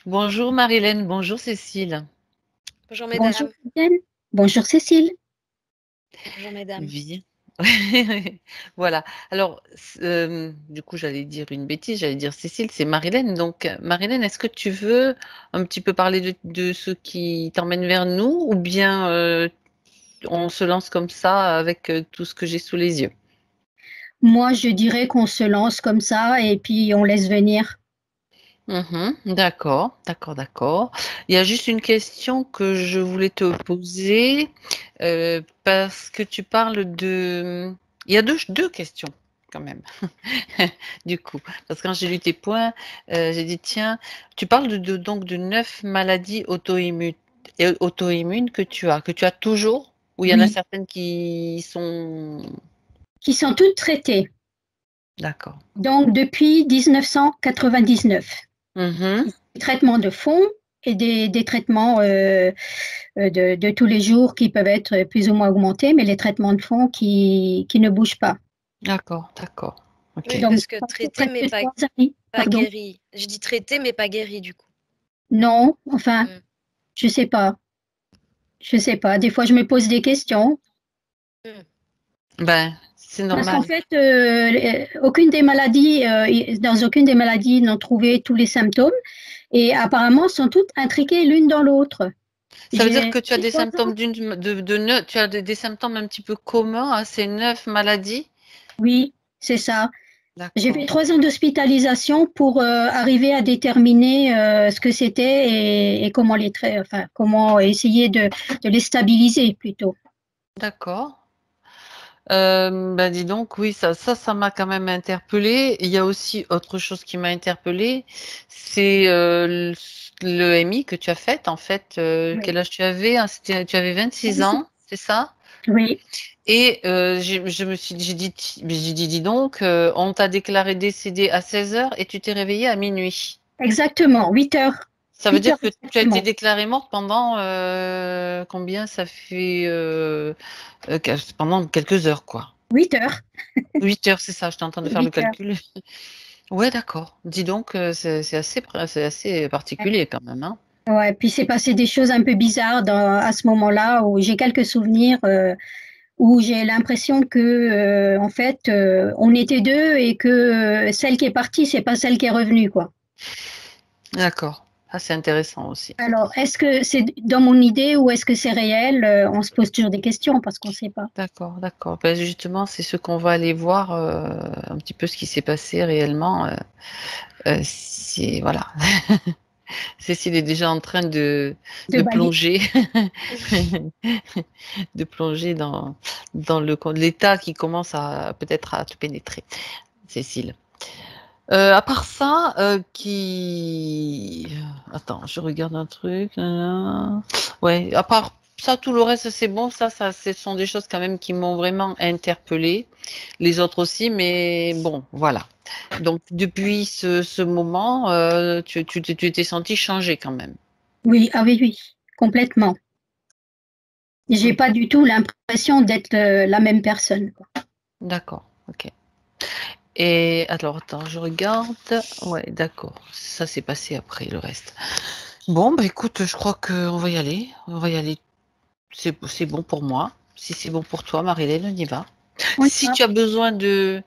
Bonjour Marilène, bonjour Cécile. Bonjour Bonjour mesdames. Fabienne. Bonjour Cécile. Bonjour mesdames. Oui. Voilà. Alors, du coup, j'allais dire une bêtise, j'allais dire Cécile, c'est Marilène. Donc, Marilène, est-ce que tu veux un petit peu parler de ce qui t'emmène vers nous ou bien on se lance comme ça avec tout ce que j'ai sous les yeux? Moi, je dirais qu'on se lance comme ça et puis on laisse venir. Mhm, d'accord, d'accord, d'accord. Il y a juste une question que je voulais te poser parce que tu parles de... Il y a deux questions quand même, du coup. Parce que quand j'ai lu tes points, j'ai dit, tiens, tu parles donc de 9 maladies auto-immunes que tu as toujours, ou il y en a Oui, certaines qui sont... qui sont toutes traitées. D'accord. Donc, depuis 1999. Mhm, Des traitements de fond et des traitements de tous les jours qui peuvent être plus ou moins augmentés, mais les traitements de fond qui ne bougent pas. d'accord, d'accord. Oui, Ok. Donc, parce que ça fait traité mais presque pas, 3 années. pas Pardon. guéri. Je dis traité mais pas guéri du coup. Non, enfin, Mm. je sais pas. Je sais pas. Des fois, je me pose des questions. Mm. Ben, c'est Parce qu'en normal. fait, aucune des maladies, dans aucune des maladies, ils n'ont trouvé tous les symptômes et apparemment sont toutes intriquées l'une dans l'autre. Ça veut dire que tu as J'ai des 3 ans. symptômes tu as des symptômes un petit peu communs à ces 9 maladies? Oui, c'est ça. J'ai fait D'accord. 3 ans d'hospitalisation pour arriver à déterminer ce que c'était et comment enfin, comment essayer de les stabiliser plutôt. D'accord. Ben dis donc, oui, ça m'a quand même interpellée. Il y a aussi autre chose qui m'a interpellée, c'est le MI que tu as fait. En fait, Oui, quel âge tu avais? Ah, tu avais 26 ans, c'est ça? oui, Et je me suis, j'ai dit, dis donc, on t'a déclaré décédé à 16 heures et tu t'es réveillé à minuit. exactement. 8 heures. Ça veut 8 dire heures que tu as été exactement. déclarée morte pendant combien ça fait pendant quelques heures, quoi. 8 heures. 8 heures, c'est ça, j'étais en train de faire le 8 heures. calcul. Ouais, d'accord. Dis donc, c'est assez particulier quand même, hein. Ouais, puis c'est passé des choses un peu bizarres à ce moment-là où j'ai quelques souvenirs où j'ai l'impression que en fait on était deux et que celle qui est partie c'est pas celle qui est revenue quoi. D'accord. Ah, c'est intéressant aussi. Alors est-ce que c'est dans mon idée ou est-ce que c'est réel? On se pose toujours des questions parce qu'on sait pas. D'accord, d'accord. Ben, justement, c'est ce qu'on va aller voir, un petit peu ce qui s'est passé réellement. Voilà. Cécile est déjà en train De de balayer. plonger, de plonger dans l'état qui commence à peut-être à te pénétrer, Cécile. À part ça, attends, je regarde un truc. Ouais, à part ça, tout le reste, c'est bon. Ce sont des choses quand même qui m'ont vraiment interpellée. Les autres aussi, mais bon, voilà. Donc, depuis ce moment, tu t'es senti changer quand même. Oui, ah oui, oui, complètement. J'ai Mm. pas du tout l'impression d'être la même personne, quoi. D'accord, ok. Et alors, attends, je regarde. Ouais, d'accord. Ça s'est passé après le reste. Bon, bah écoute, je crois qu'on va y aller. On va y aller. C'est bon pour moi. Si c'est bon pour toi, Marilène, on y va. On y Si va. tu as besoin de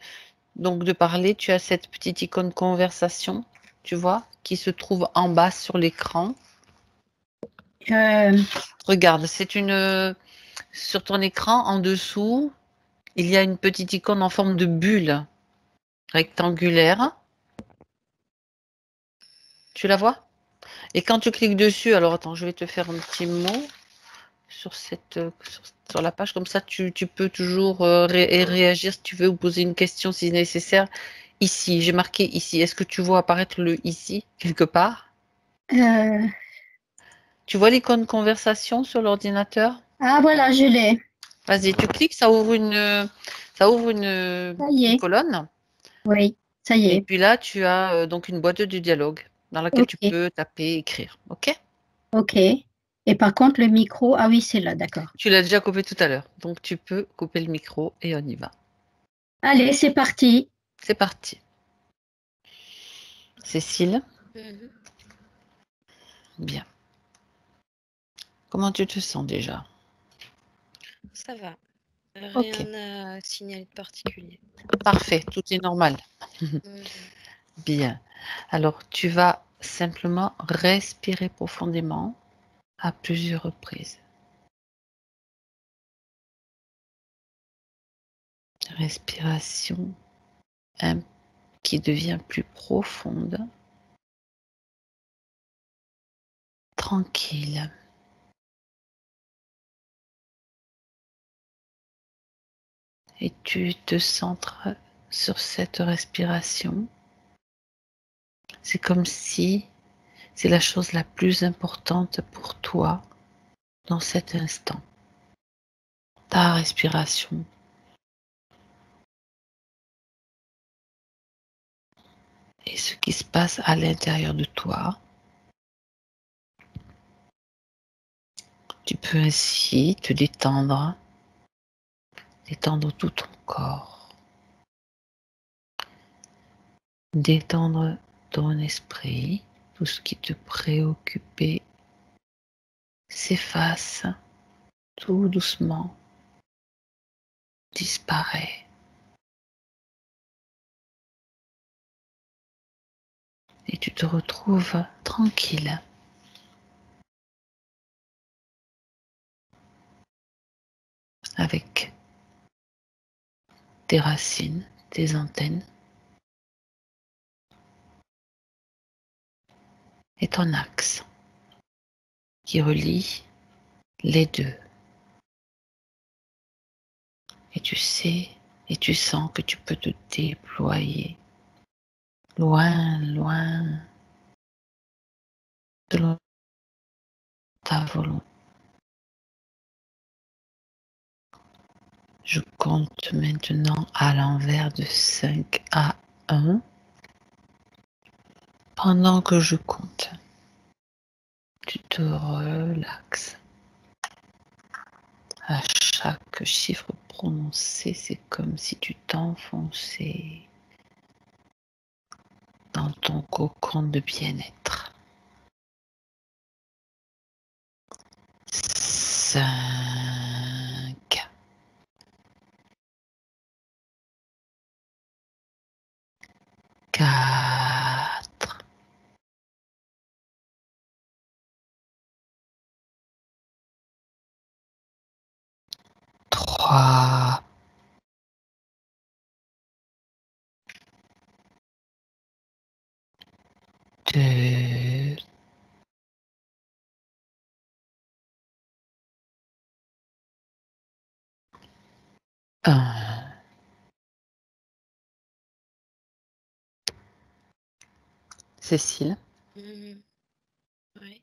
parler, tu as cette petite icône conversation, tu vois, qui se trouve en bas sur l'écran. Euh, Regarde, sur ton écran, en dessous, il y a une petite icône en forme de bulle rectangulaire. Tu la vois? Et quand tu cliques dessus, alors attends, je vais te faire un petit mot sur la page, comme ça tu peux toujours réagir si tu veux ou poser une question si nécessaire. Ici, j'ai marqué ici. Est-ce que tu vois apparaître le ici quelque part? euh, Tu vois l'icône conversation sur l'ordinateur? ah voilà, je l'ai. Vas-y, tu cliques, ça ouvre Ça y une est. colonne. Oui, ça y Et est. puis là, tu as donc une boîte de dialogue dans laquelle tu Ok, peux taper, écrire. OK? ok. Et par contre, le micro, ah oui, c'est là, d'accord. Tu l'as déjà coupé tout à l'heure. Donc tu peux couper le micro et on y va. Allez, c'est parti. C'est parti. Cécile? Mhm. Bien. Comment tu te sens déjà? Ça va. Ok, Rien à signaler de particulier. parfait, tout est normal. Mhm. Bien. Alors, tu vas simplement respirer profondément à plusieurs reprises. Respiration qui devient plus profonde, tranquille. Et tu te centres sur cette respiration. C'est comme si c'est la chose la plus importante pour toi dans cet instant. Ta respiration. Et ce qui se passe à l'intérieur de toi. Tu peux ainsi te détendre, détendre tout ton corps, détendre ton esprit, tout ce qui te préoccupait s'efface tout doucement, disparaît. Et tu te retrouves tranquille, avec tes racines, tes antennes et ton axe qui relie les deux. Et tu sais et tu sens que tu peux te déployer loin, loin selon ta volonté. Je compte maintenant à l'envers de 5 à 1. Pendant que je compte, tu te relaxes. À chaque chiffre prononcé, c'est comme si tu t'enfonçais dans ton cocon de bien-être. 5, 4, 3, 2, 1. Cécile, Mhm. Ouais.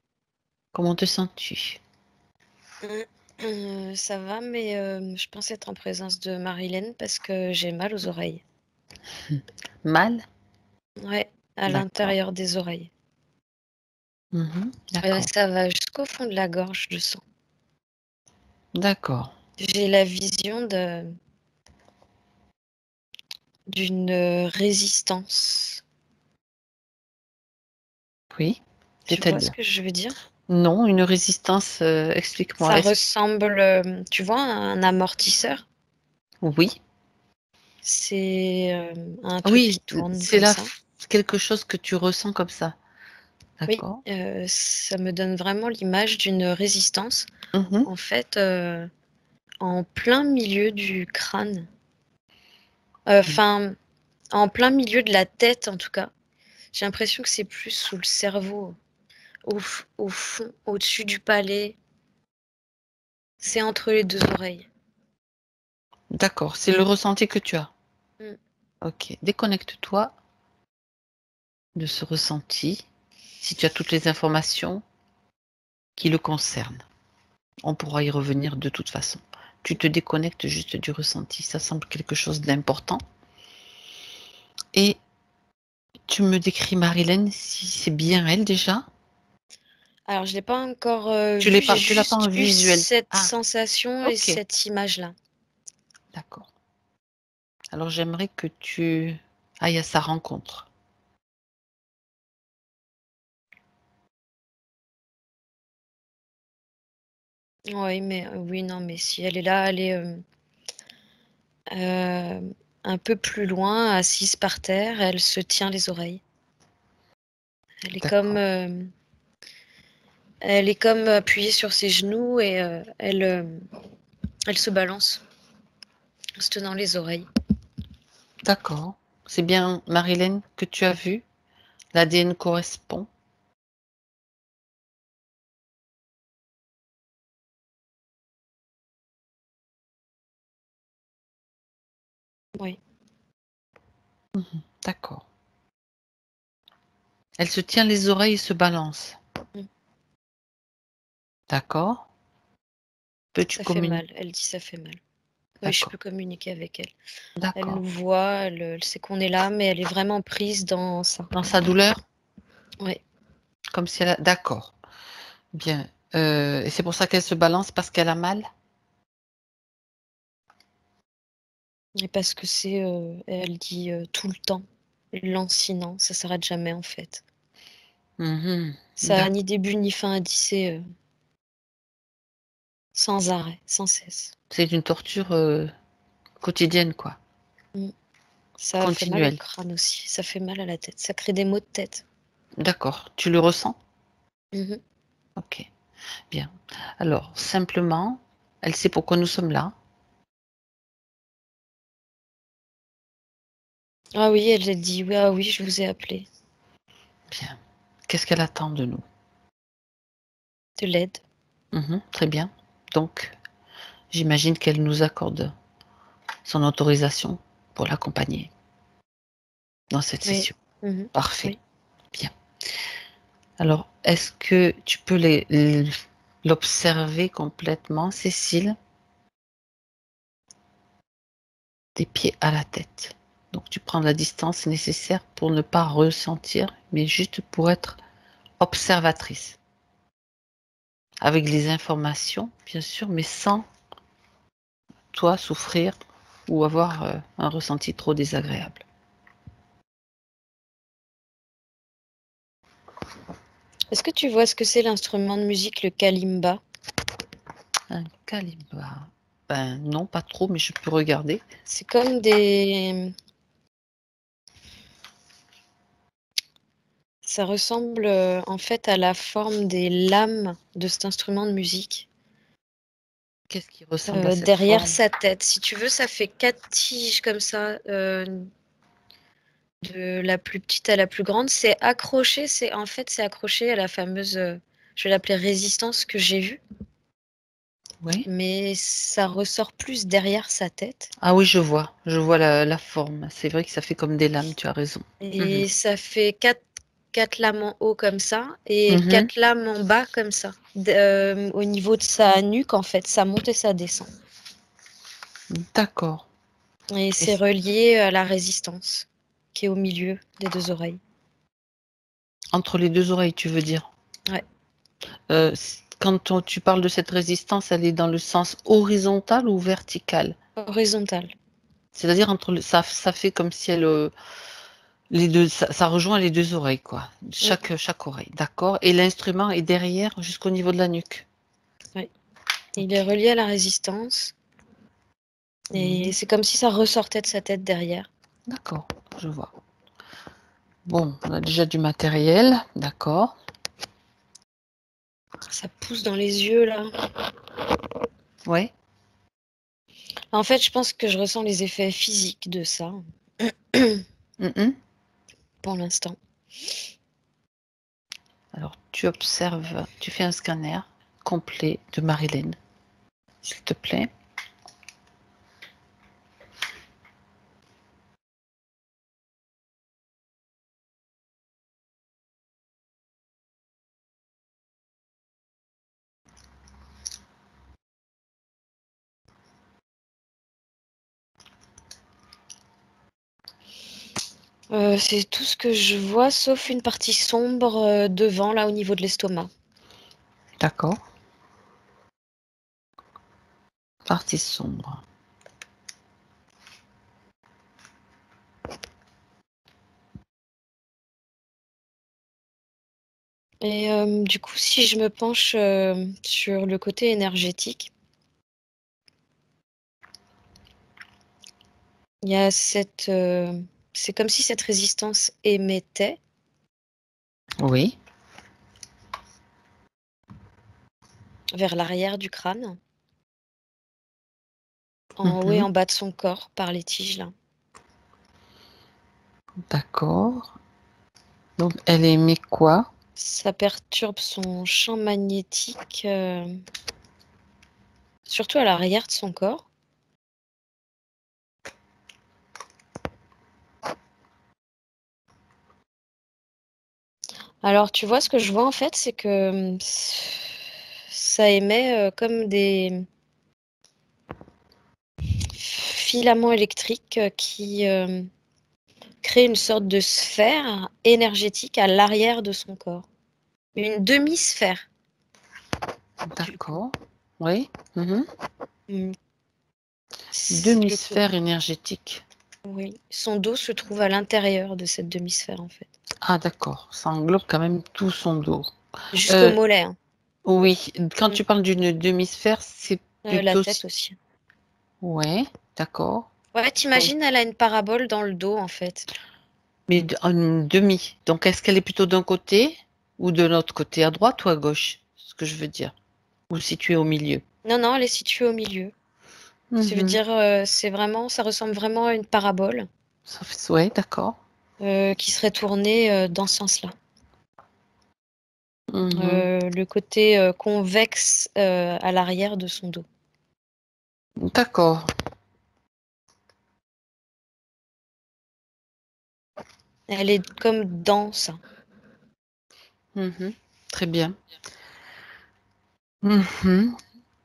comment te sens-tu? Ça va, mais je pense être en présence de Marilyn parce que j'ai mal aux oreilles. Mal? Ouais, à D'accord. l'intérieur des oreilles. D'accord. Ça va jusqu'au fond de la gorge, je sens. D'accord. J'ai la vision d'une résistance. Oui. Tu vois ce C'est-à-dire? que je veux dire? Non, une résistance, explique-moi. Ça ressemble, tu vois, à un amortisseur? Oui, C'est, un truc oui, qui tourne c'est comme là ça. quelque chose que tu ressens comme ça. Oui, D'accord. ça me donne vraiment l'image d'une résistance, Mmh. en fait, en plein milieu du crâne. Mmh. Enfin, en plein milieu de la tête, en tout cas. J'ai l'impression que c'est plus sous le cerveau, au fond, au-dessus du palais. C'est entre les 2 oreilles. D'accord, c'est le ressenti que tu as. Mmh. OK. Déconnecte-toi de ce ressenti, si tu as toutes les informations qui le concernent. On pourra y revenir de toute façon. Tu te déconnectes juste du ressenti, ça semble quelque chose d'important et tu me décris Marilyn, si c'est bien elle déjà? Alors je l'ai pas encore, vu, Tu l'as pas en j'ai juste eu visuel? cette Ah, sensation et OK, cette image-là. d'accord. Alors j'aimerais que tu ailles à sa rencontre. Oui, mais oui, non, mais si elle est là, elle est un peu plus loin, assise par terre, elle se tient les oreilles. Elle est comme appuyée sur ses genoux et elle se balance en se tenant les oreilles. D'accord. C'est bien, Marilyn, que tu as vu? L'ADN correspond? Oui. D'accord. Elle se tient les oreilles et se balance. Mmh. D'accord. Peux-tu Ça fait mal. communiquer? Elle dit: «Ça fait mal». Oui, je D'accord. peux communiquer avec elle. Elle D'accord. nous voit, elle sait qu'on est là, mais elle est vraiment prise dans ça. Dans sa douleur? Oui. Comme si elle a d'accord. Bien, et c'est pour ça qu'elle se balance parce qu'elle a mal? Et parce que c'est, elle dit, tout le temps, lancinant, ça s'arrête jamais en fait. Mmh. Ça a ni début ni fin, elle dit, c'est, sans arrêt, sans cesse. C'est une torture, quotidienne, quoi, Mmh. Ça fait mal au continuelle. crâne aussi, ça fait mal à la tête, ça crée des maux de tête. D'accord. Tu le ressens? Mmh. OK, bien. Alors simplement, elle sait pourquoi nous sommes là? Ah oui, elle dit: «Oui, ah oui, je vous ai appelé». Bien. Qu'est-ce qu'elle attend de nous? De l'aide. Très bien. Donc j'imagine qu'elle nous accorde son autorisation pour l'accompagner dans cette Oui. session. Mmh. Parfait, Oui. bien. Alors, est-ce que tu peux l'observer complètement, Cécile, des pieds à la tête? Donc tu prends la distance nécessaire pour ne pas ressentir, mais juste pour être observatrice. Avec les informations, bien sûr, mais sans toi souffrir ou avoir, un ressenti trop désagréable. Est-ce que tu vois ce que c'est l'instrument de musique, le kalimba? Un kalimba, ben, non, pas trop, mais je peux regarder. C'est comme des ça ressemble, en fait, à la forme des lames de cet instrument de musique, Qu'est-ce qui ressemble à cette derrière forme? sa tête. Si tu veux, ça fait 4 tiges comme ça, de la plus petite à la plus grande. C'est accroché à la fameuse, je vais l'appeler résistance que j'ai vue, Oui? mais ça ressort plus derrière sa tête Ah oui, je vois la forme. C'est vrai que ça fait comme des lames, tu as raison. Mmh mh. et ça fait quatre lames en haut comme ça et Mmh. 4 lames en bas comme ça. Au niveau de sa nuque, en fait, ça monte et ça descend D'accord. et Et c'est c relié à la résistance qui est au milieu des 2 oreilles. entre les 2 oreilles, tu veux dire? Ouais, C quand on tu parles de cette résistance, elle est dans le sens horizontal ou vertical? horizontale. C'est-à-dire entre le ça fait comme si elle, les 2, ça rejoint les 2 oreilles, quoi. Mmh, Chaque oreille, d'accord, et l'instrument est derrière jusqu'au niveau de la nuque? ouais. Il est OK. relié à la résistance et Mmh. c'est comme si ça ressortait de sa tête derrière. D'accord, je vois. Bon, on a déjà du matériel, d'accord. Ça pousse dans les yeux là. Ouais. En fait, je pense que je ressens les effets physiques de ça Mmh mh. pour l'instant. Alors tu observes, tu fais un scanner complet de Marilyn, s'il te plaît. C'est tout ce que je vois sauf une partie sombre, devant là au niveau de l'estomac. D'accord. Partie sombre. Et du coup, si je me penche sur le côté énergétique, il y a cette... c'est comme si cette résistance émettait Oui. vers l'arrière du crâne, en haut et en bas de son corps, par les tiges, là. D'accord. Donc, elle émet quoi? Ça perturbe son champ magnétique, surtout à l'arrière de son corps. Alors, tu vois, ce que je vois, en fait, c'est que ça émet comme des filaments électriques qui créent une sorte de sphère énergétique à l'arrière de son corps. Une demi-sphère. D'accord. Oui. Mhm. Mm. Demi-sphère énergétique. Oui, son dos se trouve à l'intérieur de cette demi-sphère, en fait. Ah, d'accord. Ça englobe quand même tout son dos. Jusqu'au mollet, hein. Oui. Quand Mm. tu parles d'une demi-sphère, c'est La plutôt... tête aussi. Ouais, d'accord. Ouais, t'imagines, elle a une parabole dans le dos, en fait. Mais une demi. Donc, est-ce qu'elle est plutôt d'un côté ou de l'autre côté, à droite ou à gauche? Ce que je veux dire. Ou située au milieu. Non, non, elle est située au milieu. Ça veut Mhm. dire, c'est vraiment, ça ressemble vraiment à une parabole Ouais, d'accord. qui serait tournée dans ce sens-là. Mhm. Le côté convexe à l'arrière de son dos. D'accord. Elle est comme dans ça. Mhm. Très bien. Mhm.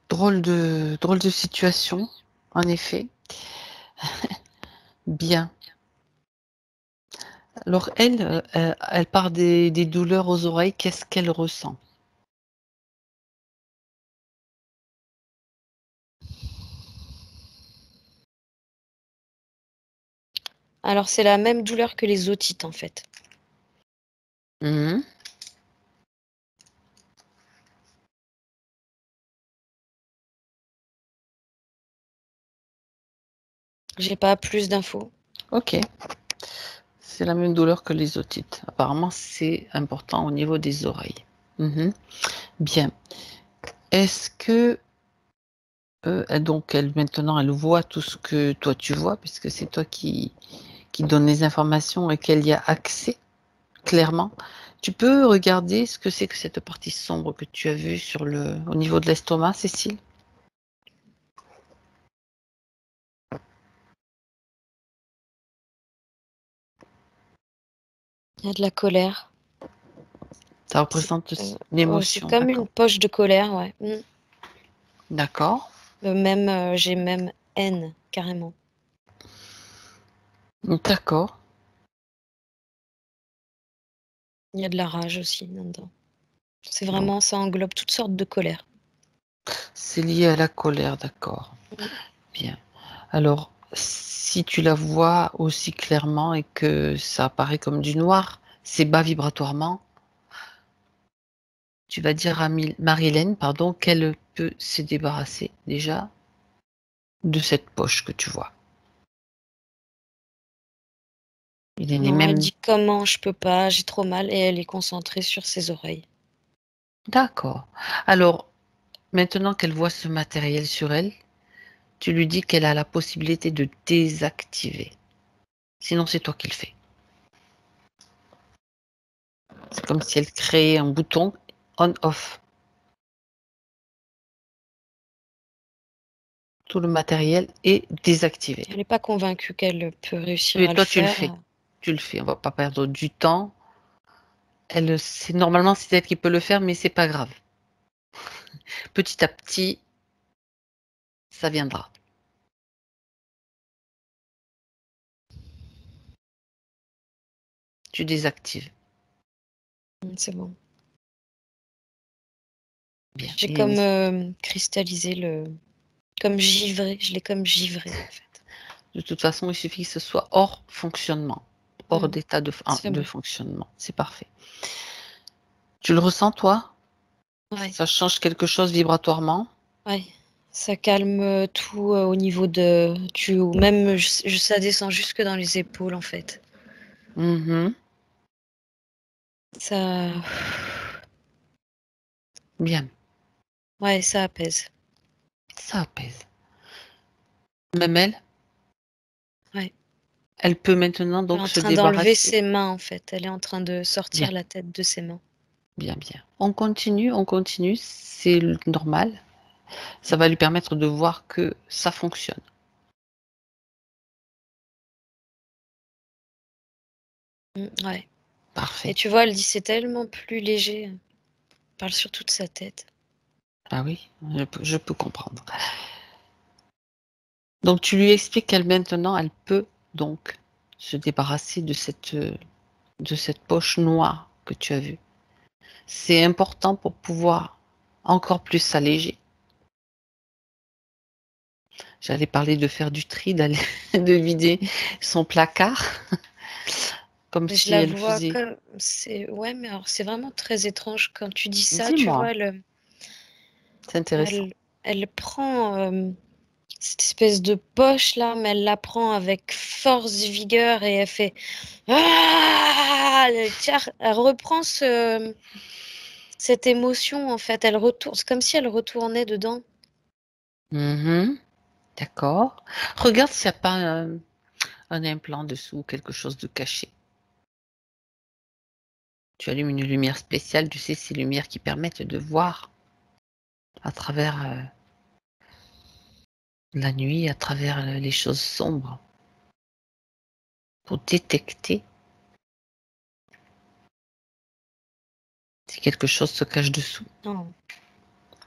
Drôle de situation, en effet. Bien. Alors, elle part des douleurs aux oreilles. Qu'est-ce qu'elle ressent? Alors, c'est la même douleur que les otites, en fait. Mhm. J'ai pas plus d'infos. Ok. C'est la même douleur que les otites. Apparemment, c'est important au niveau des oreilles. Mhm. Bien. Est-ce que donc maintenant elle voit tout ce que toi tu vois, puisque c'est toi qui donne les informations et qu'elle y a accès clairement. Tu peux regarder ce que c'est que cette partie sombre que tu as vue au niveau de l'estomac, Cécile? Il y a de la colère. Ça représente une Ouais, c'est émotion, comme une d'accord. poche de colère, ouais. D'accord. Même, j'ai même haine, carrément. D'accord. Il y a de la rage aussi là-dedans. C'est Donc, vraiment, ça englobe toutes sortes de colères. c'est lié à la colère, d'accord. Bien. Alors, si tu la vois aussi clairement et que ça apparaît comme du noir, c'est bas vibratoirement, tu vas dire à Marie-Hélène, pardon, qu'elle peut se débarrasser déjà de cette poche que tu vois. Il en est Non, elle même dit comment je peux pas, j'ai trop mal et elle est concentrée sur ses oreilles. d'accord. Alors, maintenant qu'elle voit ce matériel sur elle, tu lui dis qu'elle a la possibilité de désactiver. Sinon, c'est toi qui le fais. C'est comme si elle créait un bouton on-off. Tout le matériel est désactivé. Elle n'est pas convaincue qu'elle peut réussir Mais à le toi, tu le faire. fais. Tu le fais. On va pas perdre du temps. C'est normalement c'est elle qui peut le faire, mais c'est pas grave. Petit à petit, ça viendra. Tu désactives. C'est bon. Bien. J'ai comme cristallisé comme givré. Je l'ai comme givré, en fait. De toute façon, il suffit que ce soit hors fonctionnement, hors d'état C'est de bon. fonctionnement. C'est parfait. Tu le ressens, toi? Ouais, Ça change quelque chose vibratoirement? ouais. Ça calme tout au niveau même ça descend jusque dans les épaules en fait. Mmh. Ça, Bien, ouais, ça apaise. ça apaise. Même elle? Ouais. Elle peut maintenant Elle est donc en se train d'enlever débarrasser? ses mains en fait. Elle est en train de Bien, sortir la tête de ses mains. bien, bien. On continue, c'est l normal. Ça va lui permettre de voir que ça fonctionne. Ouais. Et Parfait. tu vois, elle dit: «C'est tellement plus léger». Elle parle surtout de sa tête. Ah oui, je peux comprendre. Donc tu lui expliques qu'elle maintenant, elle peut donc se débarrasser de cette poche noire que tu as vue. C'est important pour pouvoir encore plus s'alléger. J'allais parler de faire du tri, d'aller de vider son placard comme Mais je si la elle vois faisait comme c'est ouais, mais alors c'est vraiment très étrange quand tu dis ça, tu dis-moi, vois? c'est intéressant. Elle prend, cette espèce de poche là, mais elle la prend avec force, vigueur et elle fait: «Ah!» Elle reprend cette émotion en fait, elle retourne c'est comme si elle retournait dedans. Mmh. D'accord. Regarde s'il n'y a pas un implant dessous, quelque chose de caché. Tu allumes une lumière spéciale, tu sais, ces lumières qui permettent de voir à travers, la nuit, à travers, les choses sombres, pour détecter si quelque chose se cache dessous. Non,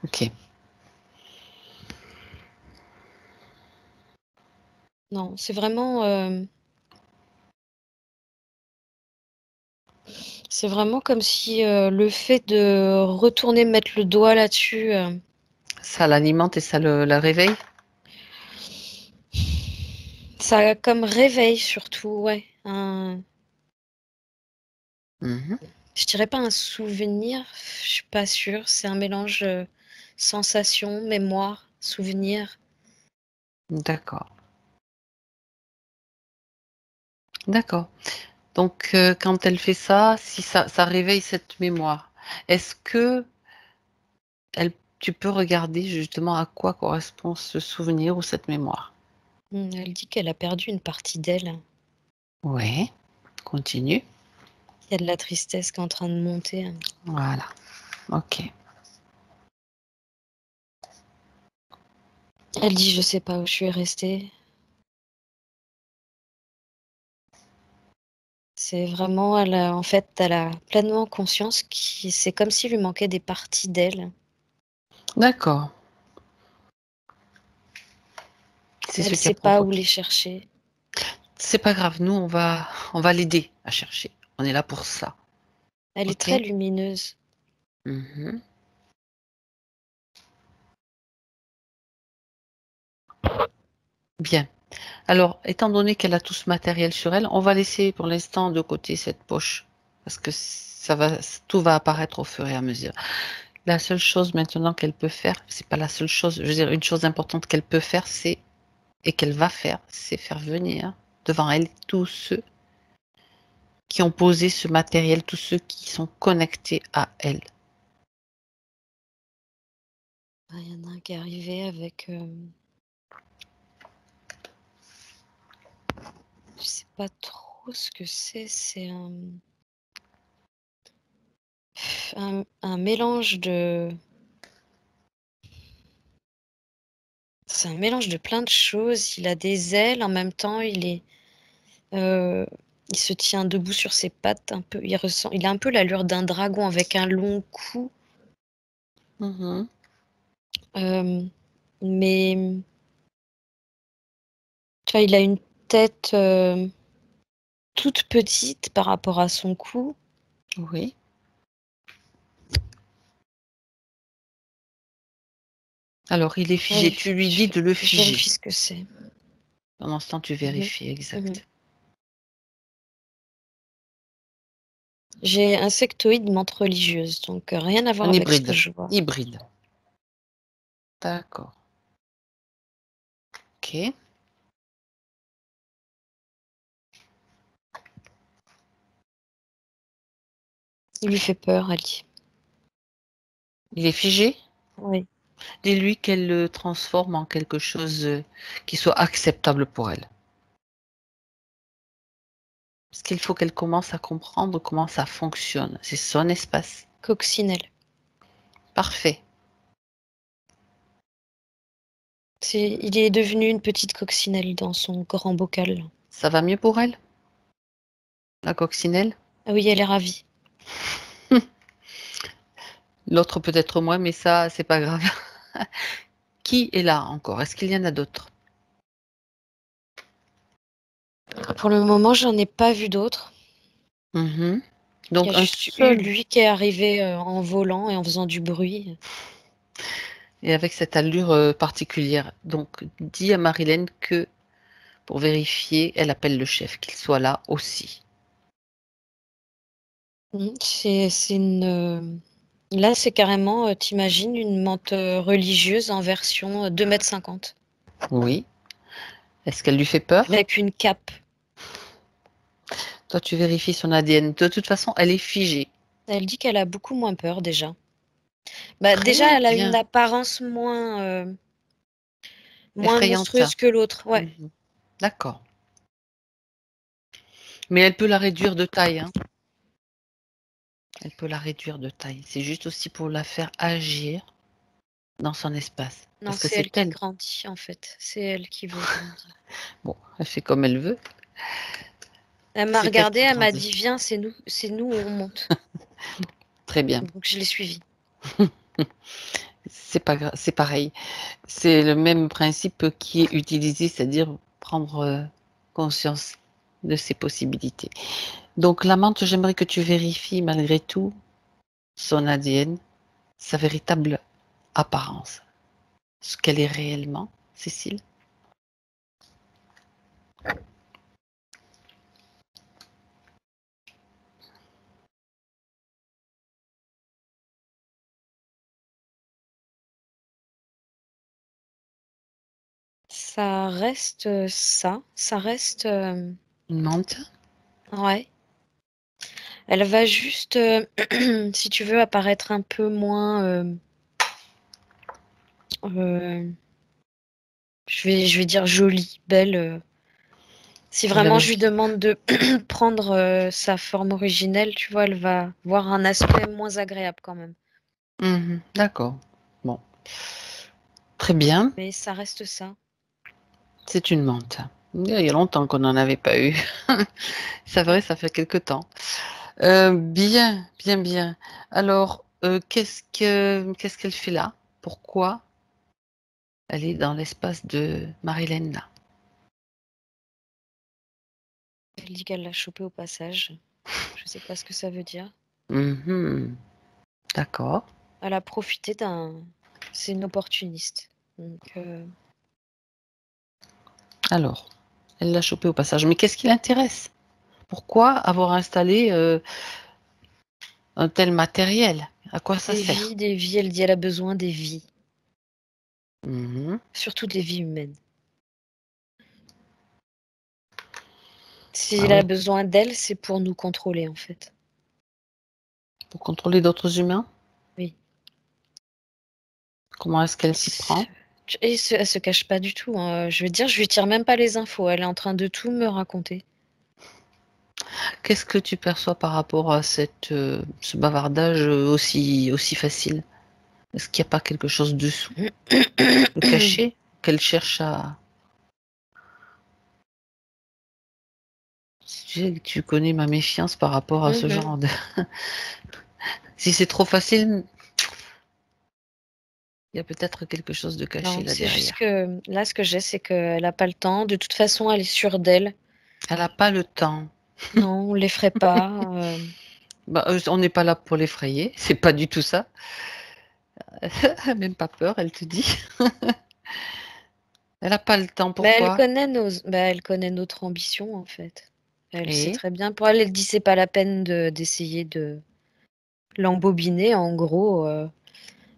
OK. non, c'est vraiment comme si, le fait de retourner mettre le doigt là-dessus, Ça l'alimente et ça la réveille? ça comme réveille surtout, ouais, un Mmh. je dirais pas un souvenir, je suis pas sûre, c'est un mélange, sensation, mémoire, souvenir. D'accord, d'accord. Donc quand elle fait ça, si ça réveille cette mémoire, est-ce que elle tu peux regarder justement à quoi correspond ce souvenir ou cette mémoire? Elle dit qu'elle a perdu une partie d'elle. Ouais, continue. Il y a de la tristesse qui est en train de monter, hein. Voilà, OK. Elle dit: «Je sais pas où je suis restée». C'est vraiment elle a pleinement conscience qui c'est comme s'il lui manquait des parties d'elle. D'accord, c'est ce Elle qui a sait pas où provoqué. les chercher. C'est pas grave, nous on va l'aider à chercher. On est là pour ça, Elle est très OK? lumineuse. Mmh. Bien. Alors, étant donné qu'elle a tout ce matériel sur elle, on va laisser pour l'instant de côté cette poche parce que tout va apparaître au fur et à mesure. La seule chose maintenant qu'elle peut faire, c'est pas la seule chose, je veux dire une chose importante qu'elle peut faire, c'est et qu'elle va faire, c'est faire venir devant elle tous ceux qui ont posé ce matériel, tous ceux qui sont connectés à elle. Ah, il y en a un qui est arrivé avec, je sais pas trop ce que c'est un mélange de c'est un mélange de plein de choses. Il a des ailes, en même temps heu, il se tient debout sur ses pattes un peu. Il a un peu l'allure d'un dragon avec un long cou, Mmh. hem, mais tu vois, il a une tête, toute petite par rapport à son cou. Oui. Alors il est figé, Ouais, tu lui dis de le je figer. vérifie ce que c'est. Pendant ce temps, tu Mmh mh. vérifies, Mmh. exact. J'ai insectoïde menthe religieuse, donc rien à voir Un avec ce que hybride. je vois. Hybride. D'accord. Ok. Il lui fait peur, elle dit. Il est figé? Oui. Dis-lui qu'elle le transforme en quelque chose qui soit acceptable pour elle. Parce qu'il faut qu'elle commence à comprendre comment ça fonctionne. C'est son espace. Coccinelle. Parfait. Il est devenu une petite coccinelle dans son grand bocal. Ça va mieux pour elle? La coccinelle? Ah oui, elle est ravie. L'autre peut-être moins, mais ça, c'est pas grave. Qui est là encore? Est-ce qu'il y en a d'autres? Pour le moment, j'en ai pas vu d'autres. Mhm. Il y Donc a un juste eu seul, lui qui est arrivé en volant et en faisant du bruit. et avec cette allure particulière. Donc dis à Marilyn que pour vérifier, elle appelle le chef, qu'il soit là aussi. C'est une. Là, c'est carrément, t'imagines, une menthe religieuse en version 2,50 m. Oui. Est-ce qu'elle lui fait peur? Avec une cape. Toi, tu vérifies son ADN. De toute façon, elle est figée. Elle dit qu'elle a beaucoup moins peur déjà. Bah, déjà, Très elle a une bien. apparence moins Effrayante. monstrueuse que l'autre. Ouais. Mhm. D'accord. Mais elle peut la réduire de taille, hein. Elle peut la réduire de taille. C'est juste aussi pour la faire agir dans son espace. Non, Parce que c'est elle c'est qui elle. grandit en fait. C'est elle qui veut grandir. Bon, elle fait comme elle veut. Elle m'a C'est elle regardée, qui elle m'a grandit. dit viens, c'est nous, on monte. Très bien. Donc je l'ai suivie. C'est pas c'est pareil. C'est le même principe qui est utilisé, c'est-à-dire prendre conscience de ses possibilités. Donc la menthe, j'aimerais que tu vérifies malgré tout son ADN, sa véritable apparence, ce qu'elle est réellement, Cécile. Ça reste ça. Ça reste. Une menthe. Ouais. Elle va juste, si tu veux, apparaître un peu moins. Je vais dire jolie, belle. Si Elle vraiment avait... je lui demande de prendre sa forme originelle, tu vois, elle va voir un aspect moins agréable quand même. Mhm, d'accord. Bon. Très bien. Mais ça reste ça. C'est une menthe. Il y a longtemps qu'on n'en avait pas eu. C'est vrai, ça fait quelque temps. Bien, bien, bien. Alors, qu'est-ce qu'elle fait là? Pourquoi elle est dans l'espace de Marilyn là? Elle dit qu'elle l'a chopé au passage. Je sais pas ce que ça veut dire. Mhm, d'accord. Elle a profité d'un. C'est une opportuniste. Donc, Alors, elle l'a chopé au passage. Mais qu'est-ce qui l'intéresse? Pourquoi avoir installé un tel matériel? À quoi ça sert? des vies, elle dit elle a besoin des vies. Mhm. Surtout des vies humaines. Ah S'il a oui, besoin d'elle, c'est pour nous contrôler en fait. pour contrôler d'autres humains? Oui. Comment est-ce qu'elle s'y prend? Et elle se cache pas du tout, hein. Je veux dire, je lui tire même pas les infos. Elle est en train de tout me raconter. Qu'est-ce que tu perçois par rapport à ce bavardage aussi facile? Est-ce qu'il n'y a pas quelque chose dessous, de caché, qu'elle cherche à... Tu connais ma méfiance par rapport à ce Mhm. genre de... Si c'est trop facile, il y a peut-être quelque chose de caché Non, là c'est juste derrière. que là, ce que j'ai, c'est qu'elle a pas le temps. De toute façon, elle est sûre d'elle. Elle n'a pas le temps. Non, on l'effraie pas. Bah, on n'est pas là pour l'effrayer, c'est pas du tout ça. Elle n'a même pas peur, elle te dit. Elle n'a pas le temps, Mais pourquoi? elle connaît notre ambition en fait. Elle sait Et très bien. Pour elle, elle dit c'est pas la peine d'essayer de l'embobiner. En gros,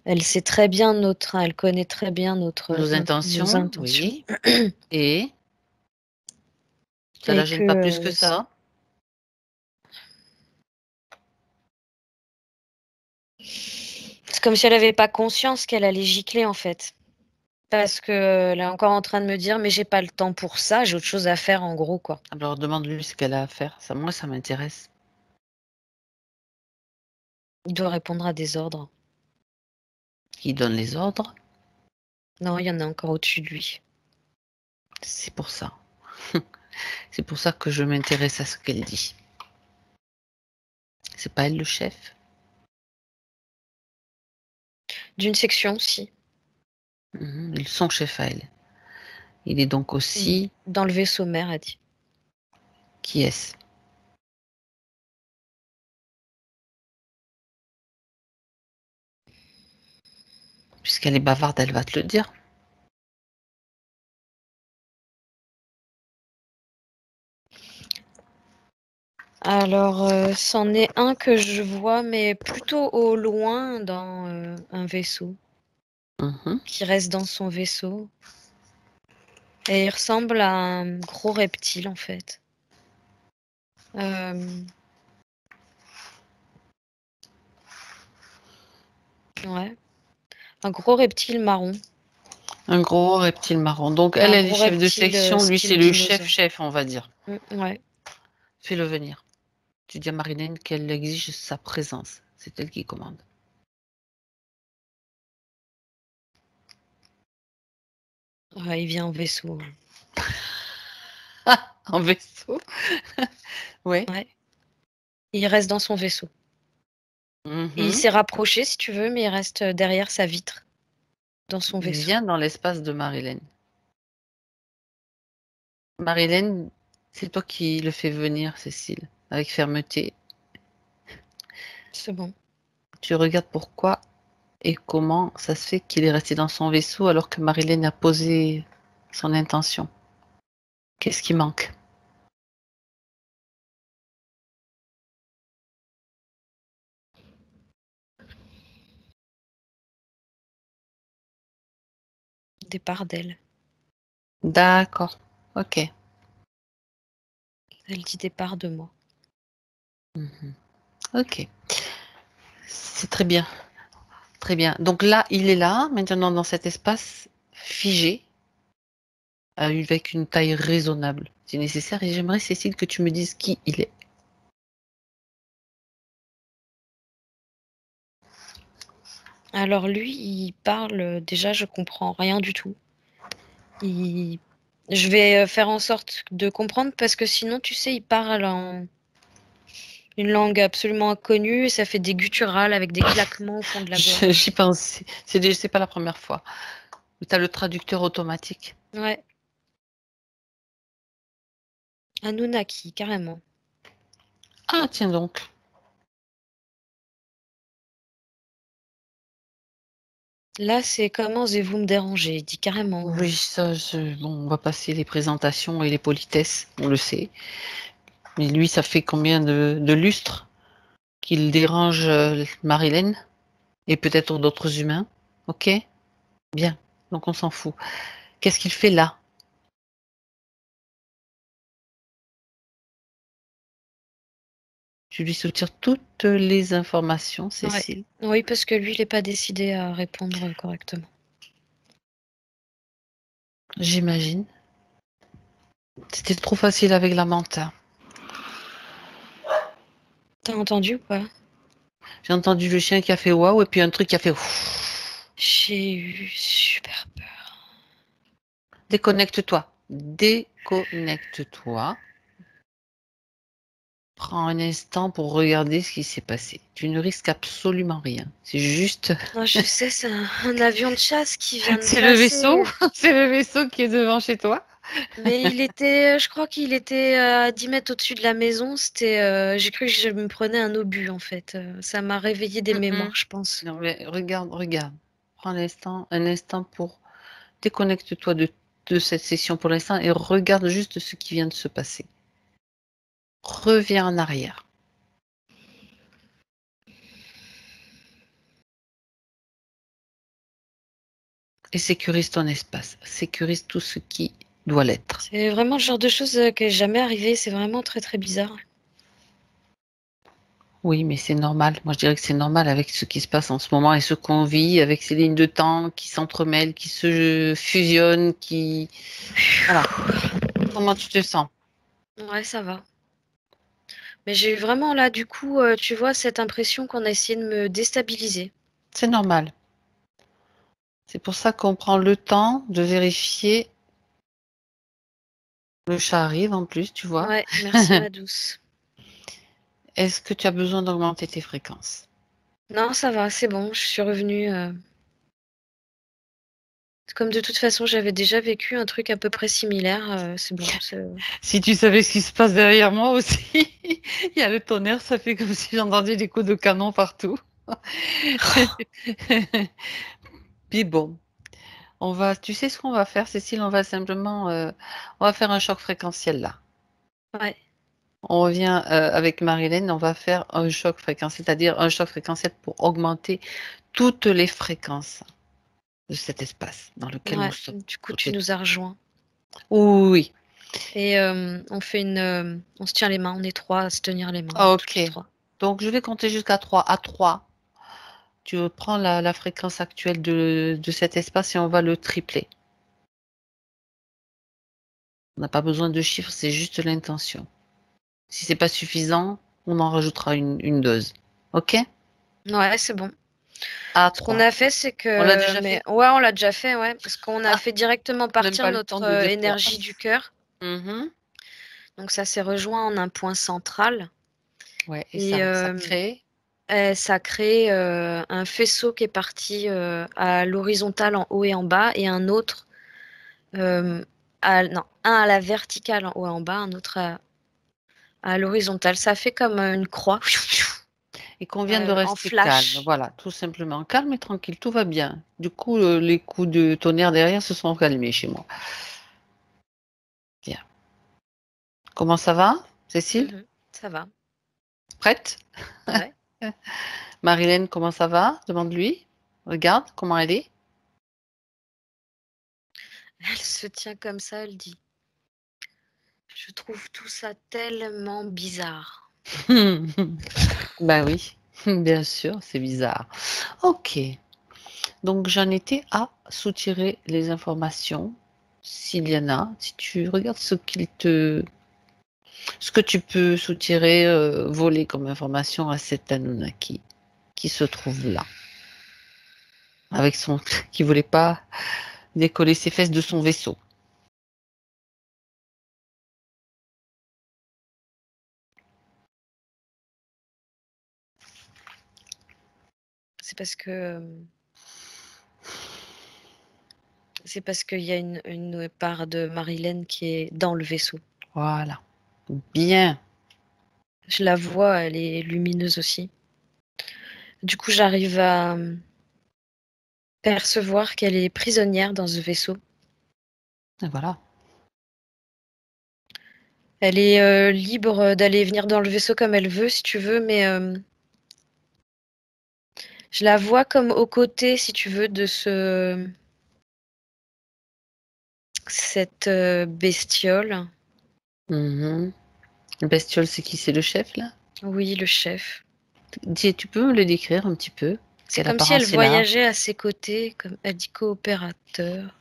elle sait très bien elle connaît très bien nos nos intentions, intentions. oui. Et ça la Et gêne pas plus que que ça? c'est comme si elle avait pas conscience qu'elle allait gicler, en fait. Parce qu'elle est encore en train de me dire: «Mais j'ai pas le temps pour ça, j'ai autre chose à faire», en gros, quoi. Alors demande-lui ce qu'elle a à faire. Ça, moi, ça m'intéresse. Il doit répondre à des ordres. Qui donne les ordres? Non, il y en a encore au-dessus de lui. C'est pour ça. C'est pour ça que je m'intéresse à ce qu'elle dit. C'est pas elle le chef? D'une section aussi. Son chef à elle. Il est donc aussi... Dans le vaisseau mère, elle dit. Qui est-ce? Puisqu'elle est bavarde, elle va te le dire. Alors, c'en est un que je vois, mais plutôt au loin dans un vaisseau. Qui reste dans son vaisseau. Et il ressemble à un gros reptile, en fait. Ouais. Un gros reptile marron. Un gros reptile marron. Donc Un elle est gros chef de reptile, section, lui style c'est le dinosaure. chef, on va dire. Ouais. Fais-le venir. Tu dis à Marilyn qu'elle exige sa présence. C'est elle qui commande. Ouais, il vient en vaisseau. En vaisseau? Ouais. Ouais. Il reste dans son vaisseau. Et il s'est rapproché, si tu veux, mais il reste derrière sa vitre. Dans son vaisseau. Viens dans l'espace de Marilyn. Marilyn, c'est toi qui le fais venir, Cécile, avec fermeté. C'est bon. Tu regardes pourquoi et comment ça se fait qu'il est resté dans son vaisseau alors que Marilyn a posé son intention. Qu'est-ce qui manque? Des parts d'elle. D'accord. Ok. Elle dit des parts de moi. Ok. C'est très bien. Très bien. Donc là, il est là, maintenant dans cet espace figé, avec une taille raisonnable. C'est nécessaire et j'aimerais, Cécile, que tu me dises qui il est. Alors lui, il parle, déjà je comprends rien du tout. Je vais faire en sorte de comprendre parce que sinon, tu sais, il parle en une langue absolument inconnue et ça fait des gutturales avec des claquements au fond de la gorge. J'y pense. C'est pas la première fois. Tu as le traducteur automatique. Ouais. Anunnaki, carrément. Ah, tiens donc. Là, c'est comment osez-vous me déranger? Il dit carrément. Oui, ça, bon, on va passer les présentations et les politesses, on le sait. Mais lui, ça fait combien de lustres qu'il dérange Marilyn et peut-être d'autres humains. Ok? Bien. Donc on s'en fout. Qu'est-ce qu'il fait là? Je lui soutire toutes les informations, Cécile. Ouais. Oui, parce que lui, il n'est pas décidé à répondre correctement. J'imagine. C'était trop facile avec la manta. T'as entendu ou pas? J'ai entendu le chien qui a fait waouh et puis un truc qui a fait ouf. J'ai eu super peur. Déconnecte-toi. Déconnecte-toi. Prends un instant pour regarder ce qui s'est passé. Tu ne risques absolument rien. C'est juste. Non, je sais, c'est un avion de chasse qui vient de C'est le passer. vaisseau. C'est le vaisseau qui est devant chez toi. Mais je crois qu'il était à 10 mètres au-dessus de la maison. J'ai cru que je me prenais un obus en fait. Ça m'a réveillé des mémoires, je pense. Non, mais regarde. Prends un instant pour déconnecte-toi de cette session pour l'instant et regarde juste ce qui vient de se passer. reviens en arrière. Et sécurise ton espace. Sécurise tout ce qui doit l'être. C'est vraiment le genre de choses qui n'est jamais arrivé. C'est vraiment très, très bizarre. Oui, mais c'est normal. Moi, je dirais que c'est normal avec ce qui se passe en ce moment et ce qu'on vit, avec ces lignes de temps qui s'entremêlent, qui se fusionnent, qui... Voilà. Comment tu te sens? Ouais, ça va. Mais j'ai eu vraiment là, du coup, tu vois, cette impression qu'on a essayé de me déstabiliser. C'est normal. C'est pour ça qu'on prend le temps de vérifier. Le chat arrive en plus, tu vois. Ouais, merci ma douce. Est-ce que tu as besoin d'augmenter tes fréquences? Non, ça va, c'est bon, je suis revenue. Comme de toute façon, j'avais déjà vécu un truc à peu près similaire, c'est bon. Si tu savais ce qui se passe derrière moi aussi, il y a le tonnerre, ça fait comme si j'entendais des coups de canon partout. Puis bon, tu sais ce qu'on va faire, Cécile, on va simplement, on va faire un choc fréquentiel là. Ouais, On revient avec Marilyn, on va faire un choc fréquentiel, c'est-à-dire un choc fréquentiel pour augmenter toutes les fréquences de cet espace dans lequel nous ouais. sommes. Du coup, toutes tu les nous as rejoints. Oui. Et on fait on se tient les mains, on est trois à se tenir les mains, toutes Ok. les trois. Donc, je vais compter jusqu'à 3. À 3, tu prends la fréquence actuelle de cet espace et on va le tripler. On n'a pas besoin de chiffres, c'est juste l'intention. Si c'est pas suffisant, on en rajoutera une dose. Ok? Ouais, c'est bon. À Ce qu'on 3. a fait, c'est On l'a que, déjà fait? ouais, on l'a déjà fait, ouais, parce qu'on a Ah, fait directement même partir pas le temps notre de dire 3. énergie du cœur. Mhm. Donc ça s'est rejoint en un point central. Ouais, et Et ça crée. ça crée un faisceau qui est parti à l'horizontale en haut et en bas, et un autre, non, un à la verticale en haut et en bas, un autre à l'horizontale. Ça fait comme une croix Et qu'on vient de en rester calme. flash. Voilà, tout simplement. Calme et tranquille, tout va bien. Du coup, les coups de tonnerre derrière se sont calmés chez moi. Bien. Comment ça va, Cécile? Ça va. Prête? Ouais. Marilyn, comment ça va? Demande-lui. Regarde comment elle est. Elle se tient comme ça, elle dit: je trouve tout ça tellement bizarre. Ben oui, bien sûr, c'est bizarre. Ok, donc j'en étais à soutirer les informations, s'il y en a. Si tu regardes ce que tu peux soutirer, voler comme information à cet Anunnaki qui se trouve là, avec qui voulait pas décoller ses fesses de son vaisseau. C'est parce que c'est parce qu'il y a une part de Marilyn qui est dans le vaisseau. Voilà, bien. Je la vois, elle est lumineuse aussi. Du coup, j'arrive à percevoir qu'elle est prisonnière dans ce vaisseau. Et voilà. Elle est libre d'aller et venir dans le vaisseau comme elle veut, si tu veux, mais je la vois comme aux côtés, si tu veux, de cette bestiole. Mhm. Le bestiole, c'est qui? C'est le chef là? Oui, le chef. Tu peux me le décrire un petit peu? C'est Quelle comme si elle apparence il a? voyageait à ses côtés, comme elle dit coopérateur.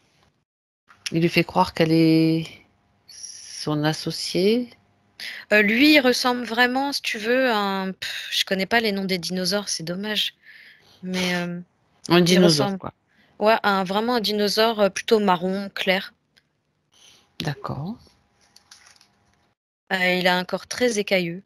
Il lui fait croire qu'elle est son associée. Lui, il ressemble vraiment, si tu veux, à un... je connais pas les noms des dinosaures, c'est dommage. Mais Un il dinosaure, ressemble, quoi. ouais, à vraiment un dinosaure plutôt marron, clair. D'accord. Il a un corps très écailleux.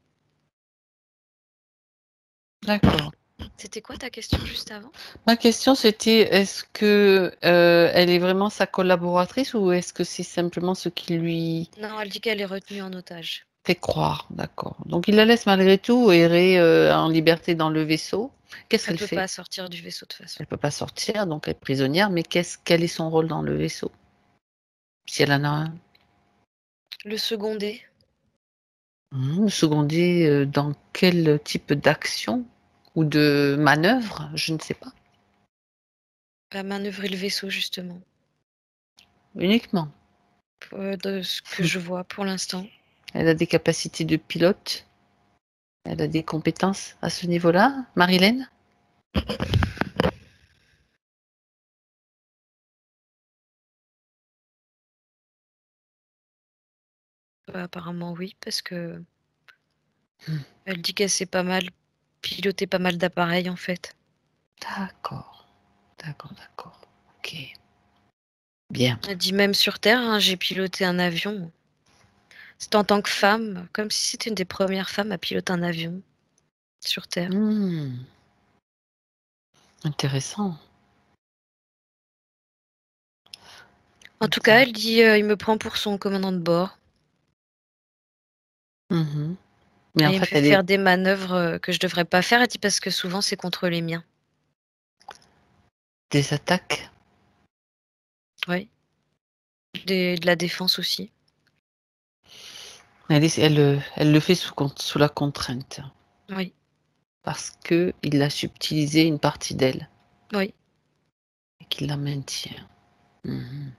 D'accord. C'était quoi ta question juste avant? Ma question, c'était, est-ce que elle est vraiment sa collaboratrice ou est-ce que c'est simplement ce qui lui Non, elle dit qu'elle est retenue en otage. fait croire? D'accord. Donc il la laisse malgré tout errer en liberté dans le vaisseau. Qu'est-ce Elle qu'elle peut fait? pas sortir du vaisseau de toute façon. Elle peut pas sortir, donc elle est prisonnière, mais quel est son rôle dans le vaisseau? Si elle en a un. Le seconder. Seconder, dans quel type d'action ou de manœuvre? Je ne sais pas. À manœuvrer le vaisseau, justement. Uniquement. De ce que je vois pour l'instant. Elle a des capacités de pilote? Elle a des compétences à ce niveau-là, Marilène? Apparemment oui, parce que Mmh. elle dit qu'elle sait pas mal piloter pas mal d'appareils, en fait. D'accord. D'accord, d'accord. OK. Bien. Elle dit même sur Terre, hein, j'ai piloté un avion. C'était en tant que femme, comme si c'était une des premières femmes à piloter un avion sur Terre. Mmh. Intéressant. En tout cas, elle dit, il me prend pour son commandant de bord Mmh. Mais en et il me fait, fait elle est faire des manœuvres, que je devrais pas faire. Elle dit parce que souvent c'est contre les miens. des attaques? Oui. De la défense aussi. Elle le fait sous la contrainte, Oui, parce qu'il a subtilisé une partie d'elle oui. et qu'il la maintient. Mmh.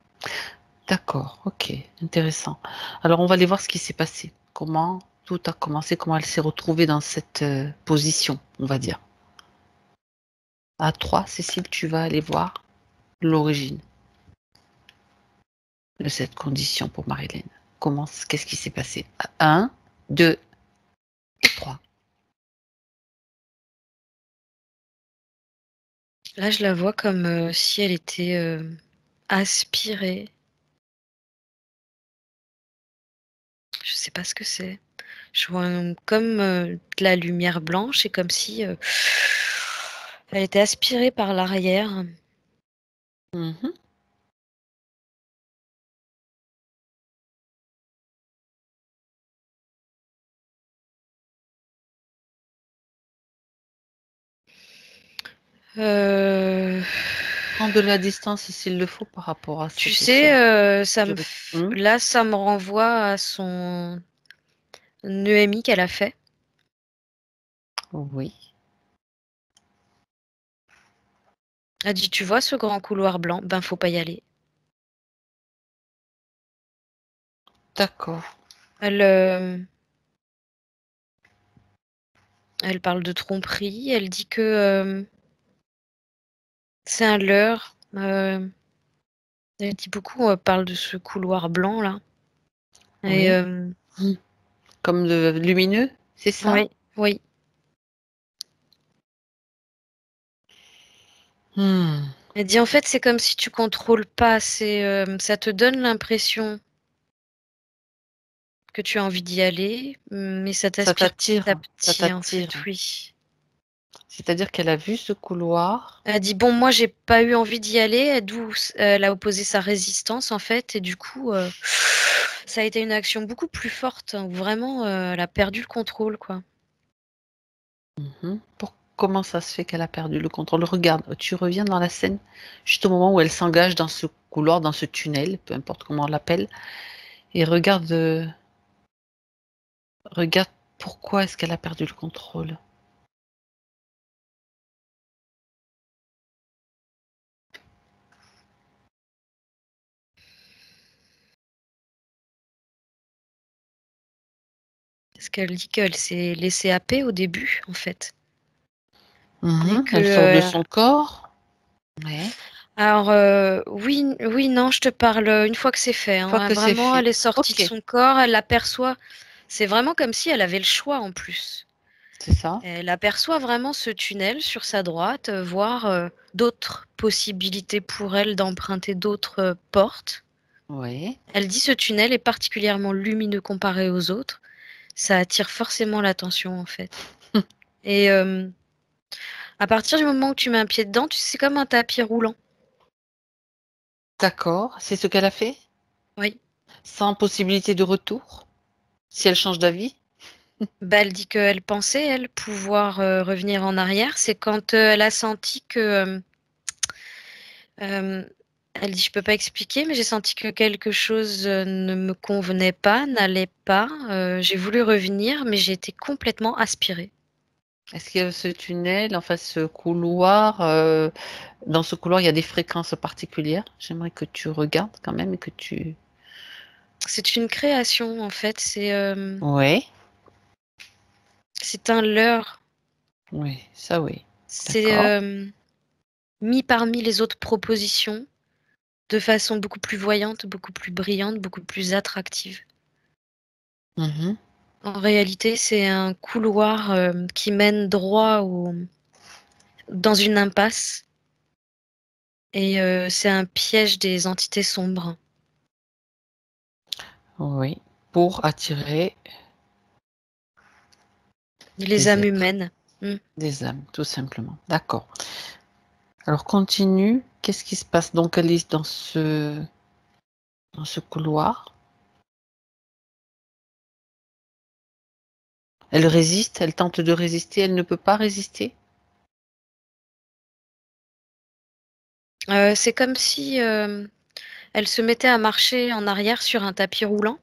D'accord, OK, intéressant. Alors on va aller voir ce qui s'est passé. Comment tout a commencé, comment elle s'est retrouvée dans cette, position, on va dire. À 3, Cécile, tu vas aller voir l'origine de cette condition pour Marilène. Qu'est-ce qui s'est passé? 1, 2 et 3. Là, je la vois comme, si elle était, aspirée. Je sais pas ce que c'est. Je vois comme, de la lumière blanche et comme si, elle était aspirée par l'arrière. Mmh. Heu, Prends de la distance s'il le faut par rapport à Tu cette sais, Mmh. là, ça me renvoie à son EMI qu'elle a fait. Oui, Elle dit: «Tu vois ce grand couloir blanc? Ben, faut pas y aller». d'accord. Elle, elle parle de tromperie, elle dit que, c'est un leurre, elle dit beaucoup, parle de ce couloir blanc là et Oui. Mmh. Comme le lumineux, c'est ça? oui, oui. Mmh. Elle dit: «En fait, c'est comme si tu contrôles pas, ça te donne l'impression que tu as envie d'y aller, mais ça Ça t'aspire petit à t'attire, ça petit, en fait». t'attire. Oui. C'est-à-dire qu'elle a vu ce couloir. Elle dit: «Bon, moi, j'ai pas eu envie d'y aller», elle a opposé sa résistance, en fait et du coup, ça a été une action beaucoup plus forte, hein, où vraiment, elle a perdu le contrôle, quoi. Comment ça se fait qu'elle a perdu le contrôle? Regarde, tu reviens dans la scène, juste au moment où elle s'engage dans ce couloir, dans ce tunnel, peu importe comment on l'appelle, et regarde pourquoi est-ce qu'elle a perdu le contrôle. Parce qu'elle dit qu'elle s'est laissée happer au début, en fait et que, Elle sort de son corps. Ouais. alors, oui, oui, non, je te parle, une fois que c'est fait, Une fois hein. que c'est Vraiment, fait. elle est sortie de OK, son corps, elle aperçoit c'est vraiment comme si elle avait le choix, en plus. c'est ça. Elle aperçoit vraiment ce tunnel sur sa droite, voir, d'autres possibilités pour elle d'emprunter d'autres, portes. Oui. Elle dit: «Ce tunnel est particulièrement lumineux comparé aux autres. Ça attire forcément l'attention, en fait» et à partir du moment où tu mets un pied dedans, tu sais, c'est comme un tapis roulant. D'accord, c'est ce qu'elle a fait? Oui. Sans possibilité de retour? Si elle change d'avis? Bah, elle dit qu'elle pensait, elle, pouvoir, revenir en arrière. C'est quand, elle a senti que, hem, Elle dit: «Je peux pas expliquer, mais j'ai senti que quelque chose, ne me convenait pas, n'allait pas. J'ai voulu revenir, mais j'ai été complètement aspirée». Est-ce que ce tunnel, enfin ce couloir, dans ce couloir, il y a des fréquences particulières? J'aimerais que tu regardes quand même et que tu C'est une création, en fait, ouais, c'est un leurre. oui, ça oui, C'est, d'accord. mis parmi les autres propositions de façon beaucoup plus voyante, beaucoup plus brillante, beaucoup plus attractive. Mmh. En réalité, c'est un couloir, qui mène droit dans une impasse et c'est un piège des entités sombres. Oui, pour attirer Les des âmes êtres, humaines. Mmh. des âmes, tout simplement. D'accord. Alors continue, qu'est-ce qui se passe? Donc elle est dans ce couloir. Elle résiste, elle tente de résister, elle ne peut pas résister? C'est comme si, elle se mettait à marcher en arrière sur un tapis roulant,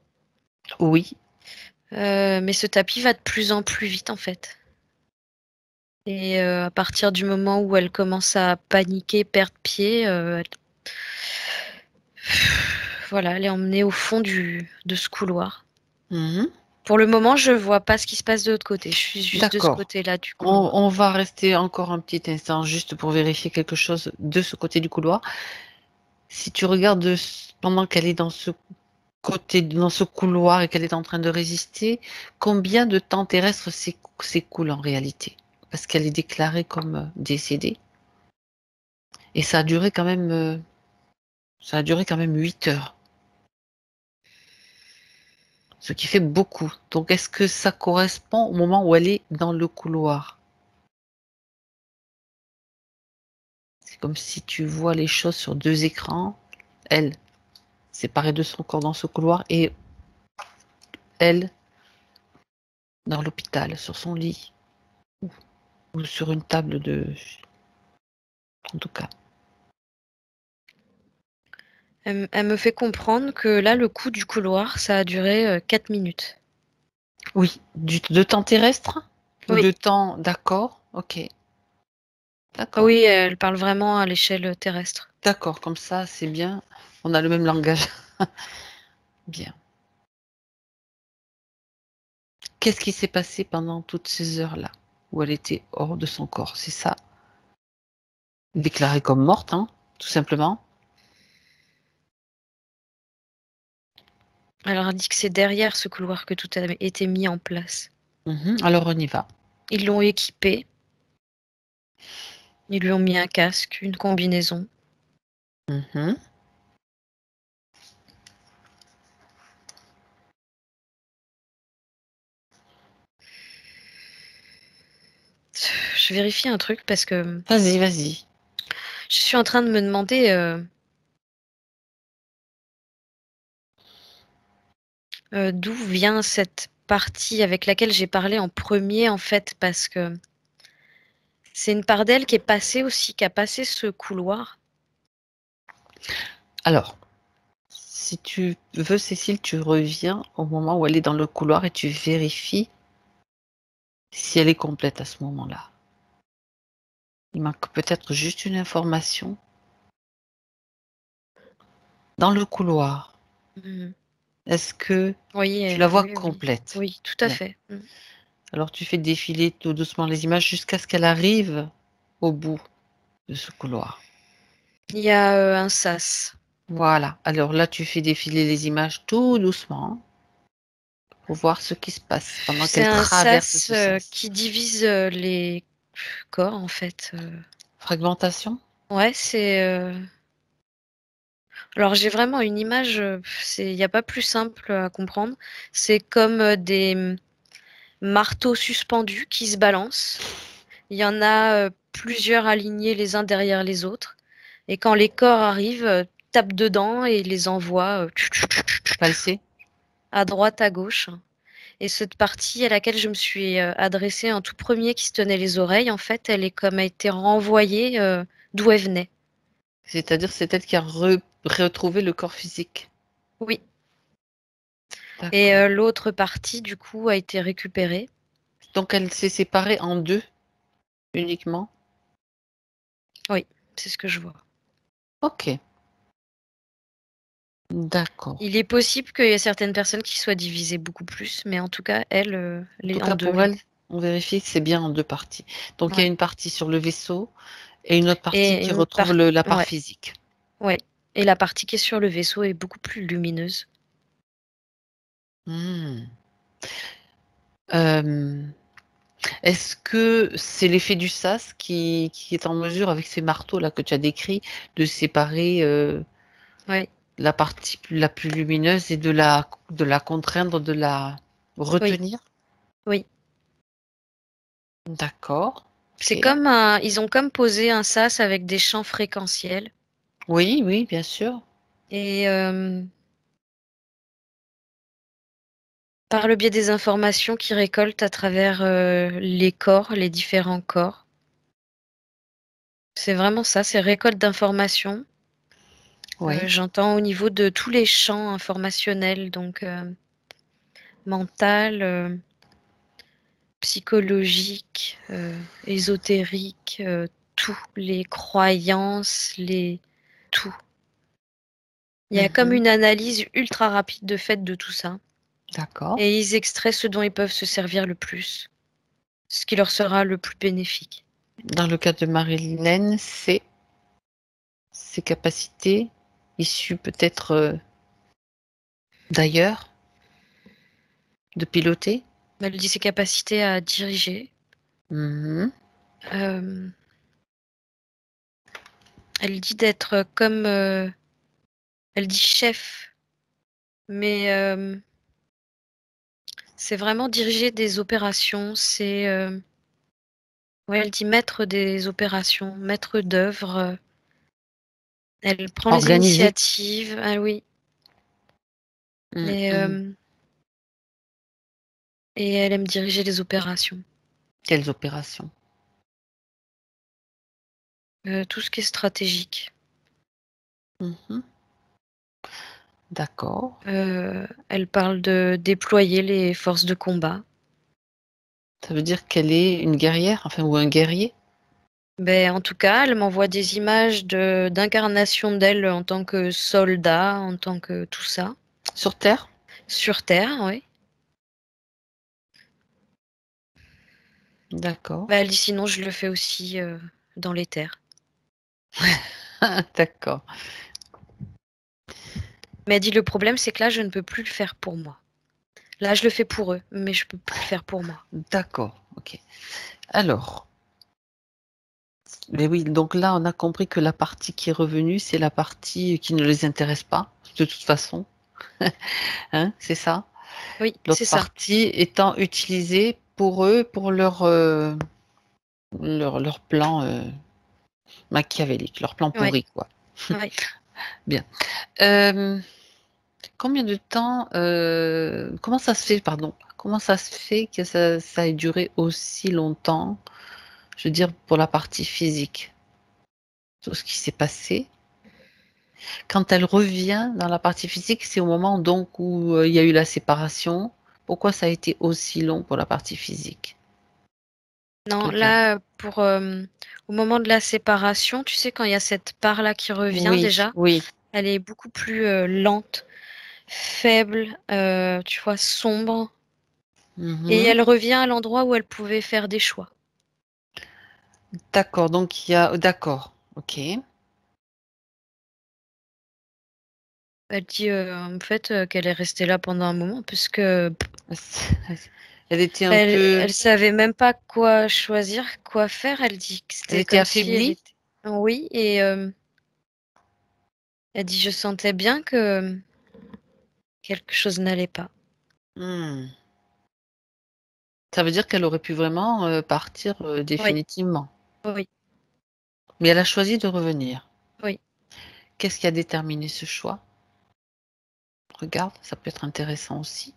Oui. mais ce tapis va de plus en plus vite, en fait. Et à partir du moment où elle commence à paniquer, perdre pied, voilà, elle est emmenée au fond de ce couloir. Mmh. Pour le moment, je vois pas ce qui se passe de l'autre côté. Je suis juste de ce D'accord. côté-là du On couloir. on va rester encore un petit instant juste pour vérifier quelque chose de ce côté du couloir. Si tu regardes pendant qu'elle est dans ce couloir et qu'elle est en train de résister, combien de temps terrestre s'écoule en réalité? Parce qu'elle est déclarée comme, décédée et ça a duré quand même 8 heures, ce qui fait beaucoup. Donc est-ce que ça correspond au moment où elle est dans le couloir? C'est comme si tu vois les choses sur 2 écrans, elle, séparée de son corps dans ce couloir et elle, dans l'hôpital, sur son lit ou sur une table de en tout cas. Elle me fait comprendre que là, le coup du couloir, ça a duré, 4 minutes. Oui, du de temps terrestre? Ou Oui. de temps d'accord, OK, Ah d'accord, oui, elle parle vraiment à l'échelle, terrestre. d'accord, comme ça, c'est bien, on a le même langage. Bien. Qu'est-ce qui s'est passé pendant toutes ces heures-là, où elle était hors de son corps? C'est ça? Déclarée comme morte, hein, tout simplement? Alors elle dit que c'est derrière ce couloir que tout a été mis en place. Mmh. Alors on y va. Ils l'ont équipée, ils lui ont mis un casque, une combinaison. Mmh. Je vérifie un truc parce que, Vas-y, vas-y. je suis en train de me demander, d'où vient cette partie avec laquelle j'ai parlé en premier en fait, parce que c'est une part d'elle qui est passée aussi, qui a passé ce couloir. Alors, si tu veux, Cécile, tu reviens au moment où elle est dans le couloir et tu vérifies si elle est complète à ce moment-là. Il manque peut-être juste une information. Dans le couloir, Mmh. est-ce que Oui, tu la vois oui, oui. complète? Oui, tout à Bon, fait. Mmh. alors tu fais défiler tout doucement les images jusqu'à ce qu'elle arrive au bout de ce couloir. Il y a, un sas. Voilà, alors là, tu fais défiler les images tout doucement pour voir ce qui se passe pendant C'est qu'elle un traverse sas, ce sas. qui divise, les corps en fait. Fragmentation? Ouais, alors j'ai vraiment une image, il y a pas plus simple à comprendre. C'est comme, des, marteaux suspendus qui se balancent. Il y en a, plusieurs alignés les uns derrière les autres et quand les corps arrivent, tapent dedans et les envoient, Palsé? à droite, à gauche. Et cette partie à laquelle je me suis, adressée en tout premier qui se tenait les oreilles, en fait, elle est comme a été renvoyée, d'où elle venait. C'est-à-dire c'est elle qui a retrouvé le corps physique. Oui. Et D'accord. l'autre partie, du coup, a été récupérée. Donc elle s'est séparée en 2 uniquement? Oui, c'est ce que je vois. OK. D'accord. Il est possible qu'il y ait certaines personnes qui soient divisées beaucoup plus, mais en tout cas, elle, En elle tout est en cas 2 pour là. elle, on vérifie que c'est bien en 2 parties. Donc il y a Ouais. une partie sur le vaisseau et une autre partie Et qui une retrouve part la part ouais, physique. ouais. Et la partie qui est sur le vaisseau est beaucoup plus lumineuse. Mmh. Hem, est-ce que c'est l'effet du sas qui est en mesure, avec ces marteaux-là que tu as décrits, de séparer, Ouais. la partie la plus lumineuse et de la contraindre, de la Oui, retenir? oui. D'accord, C'est OK. comme ils ont comme posé un sas avec des champs fréquentiels Oui, oui, bien sûr. et par le biais des informations qu'ils récoltent à travers, les corps, les différents corps. C'est vraiment ça, c'est récolte d'informations. Oui. J'entends au niveau de tous les champs informationnels, donc mental, psychologique, ésotérique, tout, les croyances, tout. Il y a comme Mmh. une analyse ultra rapide de fait de tout ça D'accord. et ils extraient ce dont ils peuvent se servir le plus, ce qui leur sera le plus bénéfique. Dans le cas de Marilyn, c'est ses capacités issues peut-être, d'ailleurs, de piloter? Elle dit ses capacités à diriger, Mmh. hem, elle dit d'être comme, elle dit chef, mais c'est vraiment diriger des opérations, c'est, ouais, elle dit maître des opérations, maître d'œuvre, elle prend les Organisée? initiatives. Ah oui, Mmh et mh. et elle aime diriger les opérations. Quelles opérations? Tout ce qui est stratégique. Mmh. D'accord. Elle parle de déployer les forces de combat. Ça veut dire qu'elle est une guerrière, enfin, ou un guerrier? Ben en tout cas, elle m'envoie des images d'incarnation d'elle en tant que soldat, en tant que tout ça, Sur Terre? sur terre, oui. D'accord. Bah, elle dit: «Sinon je le fais aussi, dans les terres». D'accord. Mais elle dit: «Le problème, c'est que là, je ne peux plus le faire pour moi. Là, je le fais pour eux, mais je peux plus le faire pour moi». D'accord, OK. Alors, mais oui, donc là, on a compris que la partie qui est revenue, c'est la partie qui ne les intéresse pas, de toute façon, hein, c'est ça? Oui, L'autre c'est ça. partie étant utilisée pour eux, pour leur plan, machiavélique, leur plan Ouais, pourri, quoi. ouais. Bien. Hem, combien de temps, comment ça se fait, pardon, comment ça se fait que ça ait duré aussi longtemps? Je veux dire pour la partie physique, tout ce qui s'est passé. Quand elle revient dans la partie physique, c'est au moment donc où, il y a eu la séparation. Pourquoi ça a été aussi long pour la partie physique? Non, Regarde. là, pour, au moment de la séparation, tu sais, quand il y a cette part-là qui revient Oui, déjà, oui. elle est beaucoup plus, lente, faible, tu vois, sombre et Mmh. elle revient à l'endroit où elle pouvait faire des choix. D'accord, donc il y a d'accord, OK. Elle dit, en fait, qu'elle est restée là pendant un moment puisque Elle était un elle peu savait même pas quoi choisir, quoi faire. Elle dit que elle c'était était comme si elle affaiblie? était oui et elle dit: «Je sentais bien que quelque chose n'allait pas». Mmh. Ça veut dire qu'elle aurait pu vraiment, partir, Oui, définitivement. oui, Mais elle a choisi de revenir. oui. Qu'est-ce qui a déterminé ce choix? Regarde, ça peut être intéressant aussi,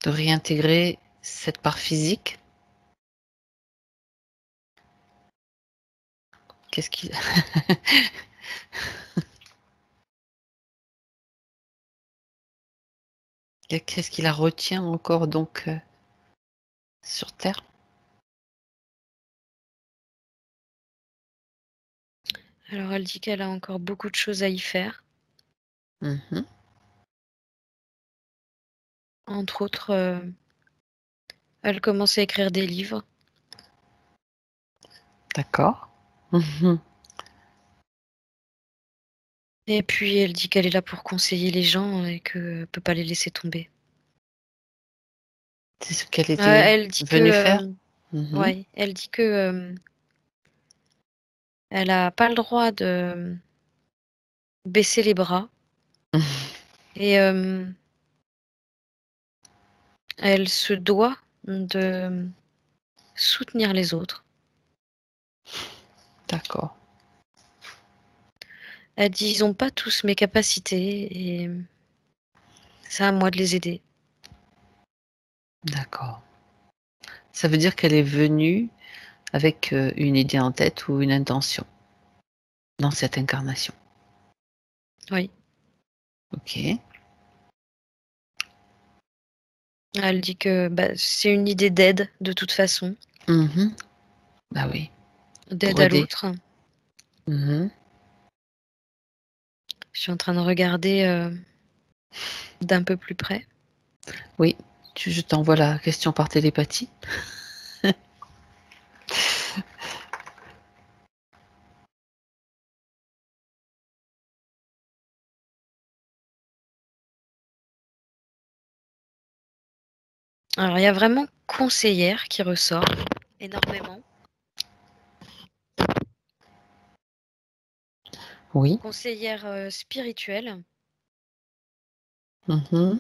de réintégrer cette part physique. Qu'est-ce qu'il qu'est-ce qui la retient encore donc sur terre? Alors elle dit qu'elle a encore beaucoup de choses à y faire. Mmh. Entre autres, elle commence à écrire des livres. D'accord. Mmh. Et puis elle dit qu'elle est là pour conseiller les gens et qu'elle ne peut pas les laisser tomber. C'est ce qu'elle était Elle dit venue faire? que, Mmh. ouais, elle dit que elle a pas le droit de baisser les bras et elle se doit de soutenir les autres. D'accord, Elle dit: «Ils ont pas tous mes capacités et c'est à moi de les aider». d'accord. Ça veut dire qu'elle est venue avec, une idée en tête ou une intention dans cette incarnation? Oui. OK. Elle dit que, bah, c'est une idée d'aide de toute façon, Mmh. Bah oui, d'aide pour à aider. l'autre. Mmh. Je suis en train de regarder, d'un peu plus près. Oui, je t'envoie la question par télépathie. Alors il y a vraiment conseillère qui ressort énormément. Oui. Conseillère, spirituelle. Mmh.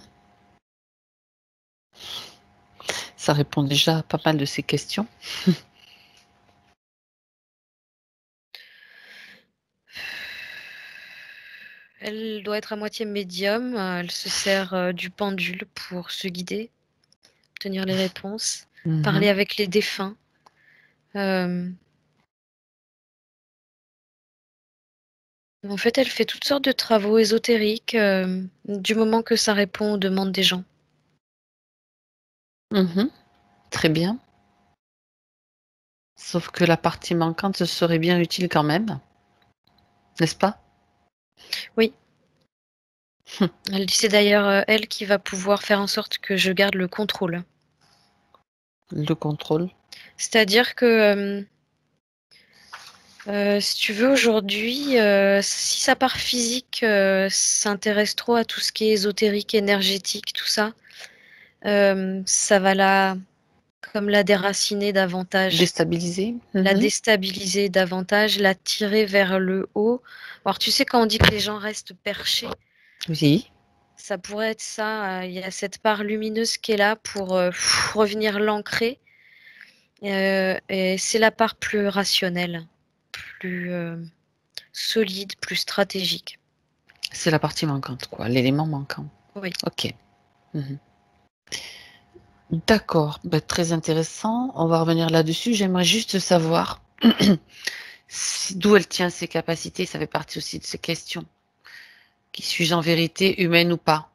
Ça répond déjà à pas mal de ces questions. Elle doit être à moitié médium, elle se sert, du pendule pour se guider, obtenir les réponses, parler Mmh. avec les défunts. Hem, En fait, elle fait toutes sortes de travaux ésotériques, du moment que ça répond aux demandes des gens. Mmh. Très bien. Sauf que la partie manquante, ce serait bien utile quand même, n'est-ce pas? Oui, elle dit c'est d'ailleurs, elle qui va pouvoir faire en sorte que je garde le contrôle. Le contrôle. C'est-à-dire que, si tu veux aujourd'hui, si sa part physique, s'intéresse trop à tout ce qui est ésotérique, énergétique, tout ça, ça va la déraciner davantage, Déstabilisé? la Mmh. déstabiliser davantage, la tirer vers le haut. Alors tu sais quand on dit que les gens restent perchés, Oui. ça pourrait être ça, il y a cette part lumineuse qui est là pour, revenir l'ancrer, et c'est la part plus rationnelle, plus, solide, plus stratégique. C'est la partie manquante quoi, l'élément manquant. Oui. OK. Mmh. D'accord, bah, très intéressant. On va revenir là-dessus. J'aimerais juste savoir si d'où elle tient ses capacités, ça fait partie aussi de ces questions. Qui suis-je en vérité, humaine ou pas?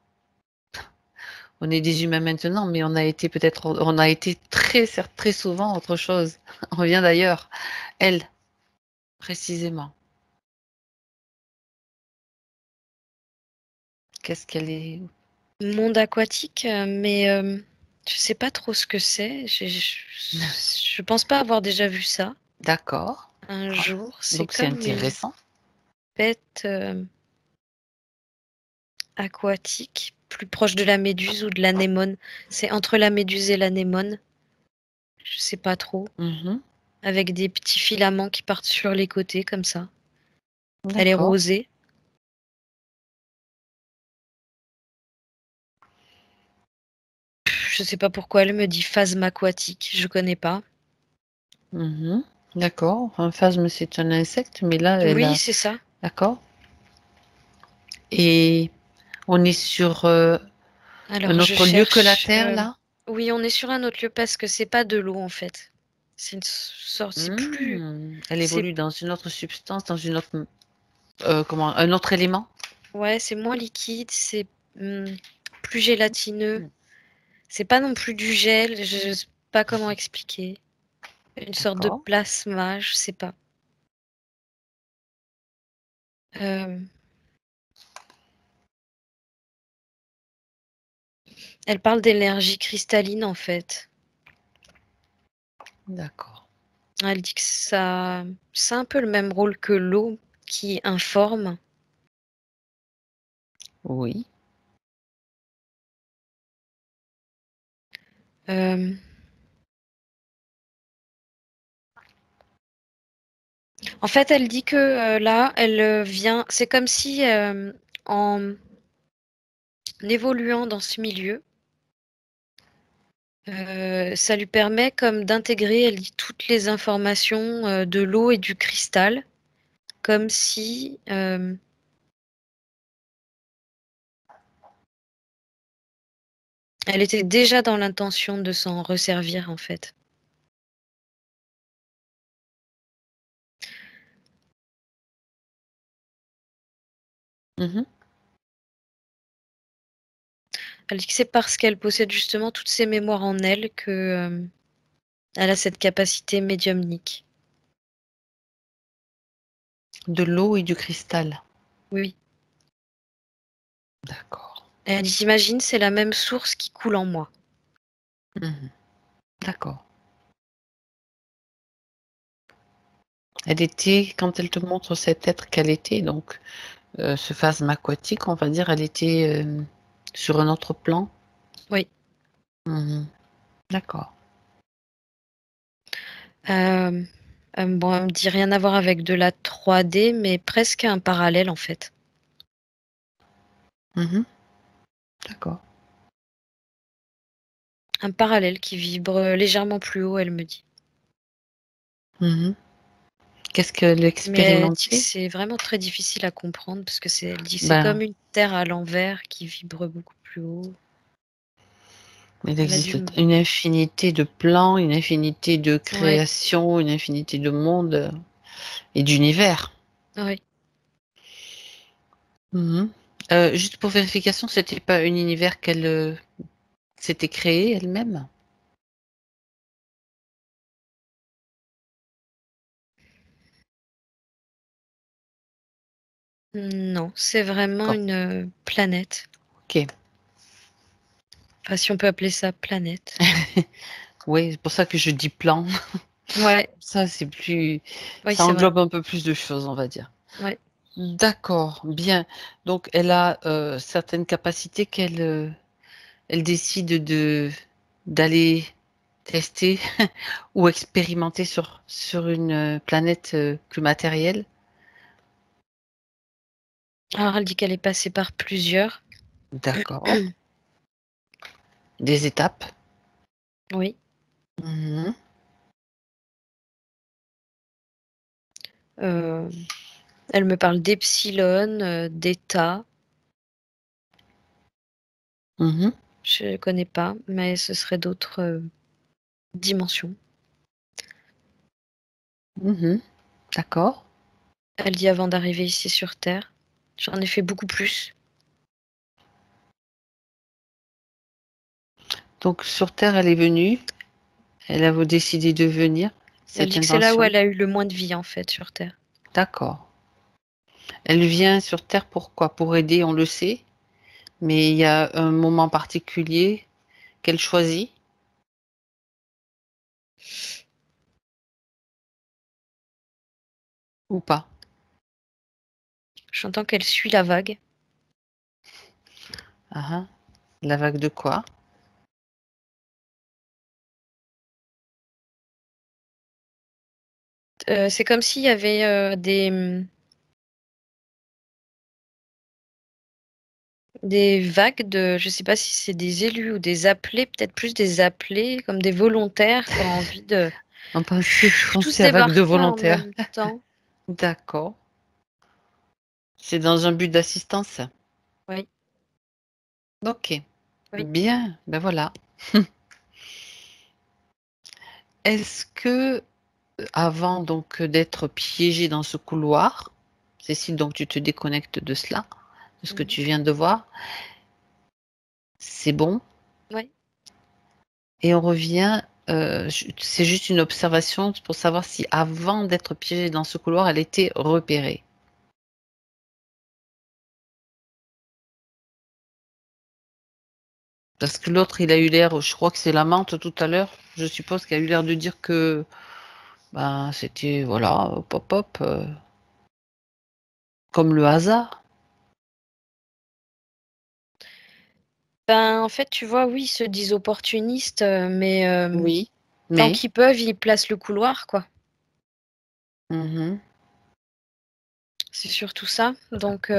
On est des humains maintenant, mais on a été très souvent autre chose. On vient d'ailleurs. Elle, précisément. Qu'est-ce qu'elle est? Monde aquatique, mais je sais pas trop ce que c'est. Je pense pas avoir déjà vu ça D'accord. un Ah, jour. C'est donc c'est comme une intéressant. bête, aquatique, plus proche de la méduse ou de l'anémone. C'est entre la méduse et l'anémone, je sais pas trop, Mmh. avec des petits filaments qui partent sur les côtés comme ça. Elle est D'accord. rosée. Je sais pas pourquoi elle me dit phasme aquatique, je connais pas. Mmh. D'accord. Un phasme, c'est un insecte, mais là, elle Oui, a c'est ça. d'accord et on est sur, un Alors je autre lieu que la cherche, terre là? oui, on est sur un autre lieu parce que c'est pas de l'eau en fait. C'est une sorte, c'est plus, Elle c'est, évolue dans une autre substance, dans une autre, un autre élément? ouais, c'est moins liquide, c'est plus gélatineux. Mmh. C'est pas non plus du gel, je sais pas comment expliquer. Une sorte de D'accord. plasma, je sais pas. Elle parle d'énergie cristalline en fait. D'accord. Elle dit que ça c'est un peu le même rôle que l'eau qui informe. Oui. Hem, En fait, elle dit que, là, elle, vient c'est comme si, en évoluant dans ce milieu, ça lui permet comme d'intégrer, elle dit, toutes les informations, de l'eau et du cristal, comme si, elle était déjà dans l'intention de s'en resservir, en fait. Mmh. Elle dit que c'est parce qu'elle possède justement toutes ces mémoires en elle que, elle a cette capacité médiumnique. De l'eau et du cristal. Oui. D'accord. Elle dit: «J'imagine, c'est la même source qui coule en moi». Mmh. D'accord. Elle était quand elle te montre cet être qu'elle était donc, ce phasme aquatique, on va dire, elle était, sur un autre plan? Oui. Mmh. D'accord. Hem, bon, elle me dit rien à voir avec de la 3D, mais presque un parallèle, en fait. Mmh. D'accord. Un parallèle qui vibre, légèrement plus haut, elle me dit. Mmh. Qu'est-ce qu'elle Mais elle dit que expérimentait? c'est vraiment très difficile à comprendre parce que elle dit: «C'est comme Ben, une terre à l'envers qui vibre beaucoup plus haut». il Elle a du existe une infinité de plans, une infinité de ouais, créations, une infinité de mondes, et d'univers. oui. Mmh. Juste pour vérification, c'était pas un univers qu'elle, s'était créé elle-même? Non, c'est vraiment D'accord. une, planète. OK. Enfin, si on peut appeler ça planète. Oui, c'est pour ça que je dis plan. Ouais, Ça, c'est plus oui, ça c'est vrai. englobe un peu plus de choses, on va dire. Ouais. D'accord, bien. Donc elle a, certaines capacités qu'elle, elle décide d'aller tester ou expérimenter sur une, planète, plus matérielle? Alors elle dit qu'elle est passée par plusieurs. D'accord. Des étapes? Oui. Mmh. Heu, Elle me parle d'epsilon, d'état. Mmh. Je connais pas, mais ce serait d'autres, dimensions. Mmh. D'accord. Elle dit: «Avant d'arriver ici sur terre, j'en ai fait beaucoup plus». Donc sur terre, elle est venue, elle a décidé de venir, Elle cette dit que c'est là où intention. elle a eu le moins de vie, en fait, sur terre. D'accord. Elle vient sur terre pourquoi? Pour aider, on le sait, mais il y a un moment particulier qu'elle choisit ou pas? J'entends qu'elle suit la vague. Ah ah. La vague de quoi? C'est comme s'il y avait, des vagues de je sais pas si c'est des élus ou des appelés, peut-être plus des appelés, comme des volontaires qui ont envie de Je tous pensais à vague de débarquer en volontaires. même temps. D'accord. C'est dans un but d'assistance? Oui, OK. oui. Bien, ben voilà. est-ce que, avant donc d'être piégée dans ce couloir, Cécile, donc tu te déconnectes de cela, de ce que Mhm. tu viens de voir, c'est bon? Ouais. Et on revient, c'est juste une observation pour savoir si avant d'être piégée dans ce couloir, elle était repérée. Parce que l'autre, il a eu l'air, je crois que c'est la menthe tout à l'heure, je suppose qu'il a eu l'air de dire que, ben, c'était voilà, hop, hop, hop, comme le hasard. Ben, en fait, tu vois, oui, ils se disent opportunistes, mais Oui, tant mais qu'ils peuvent, ils placent le couloir, quoi. mmh. C'est surtout ça. Donc,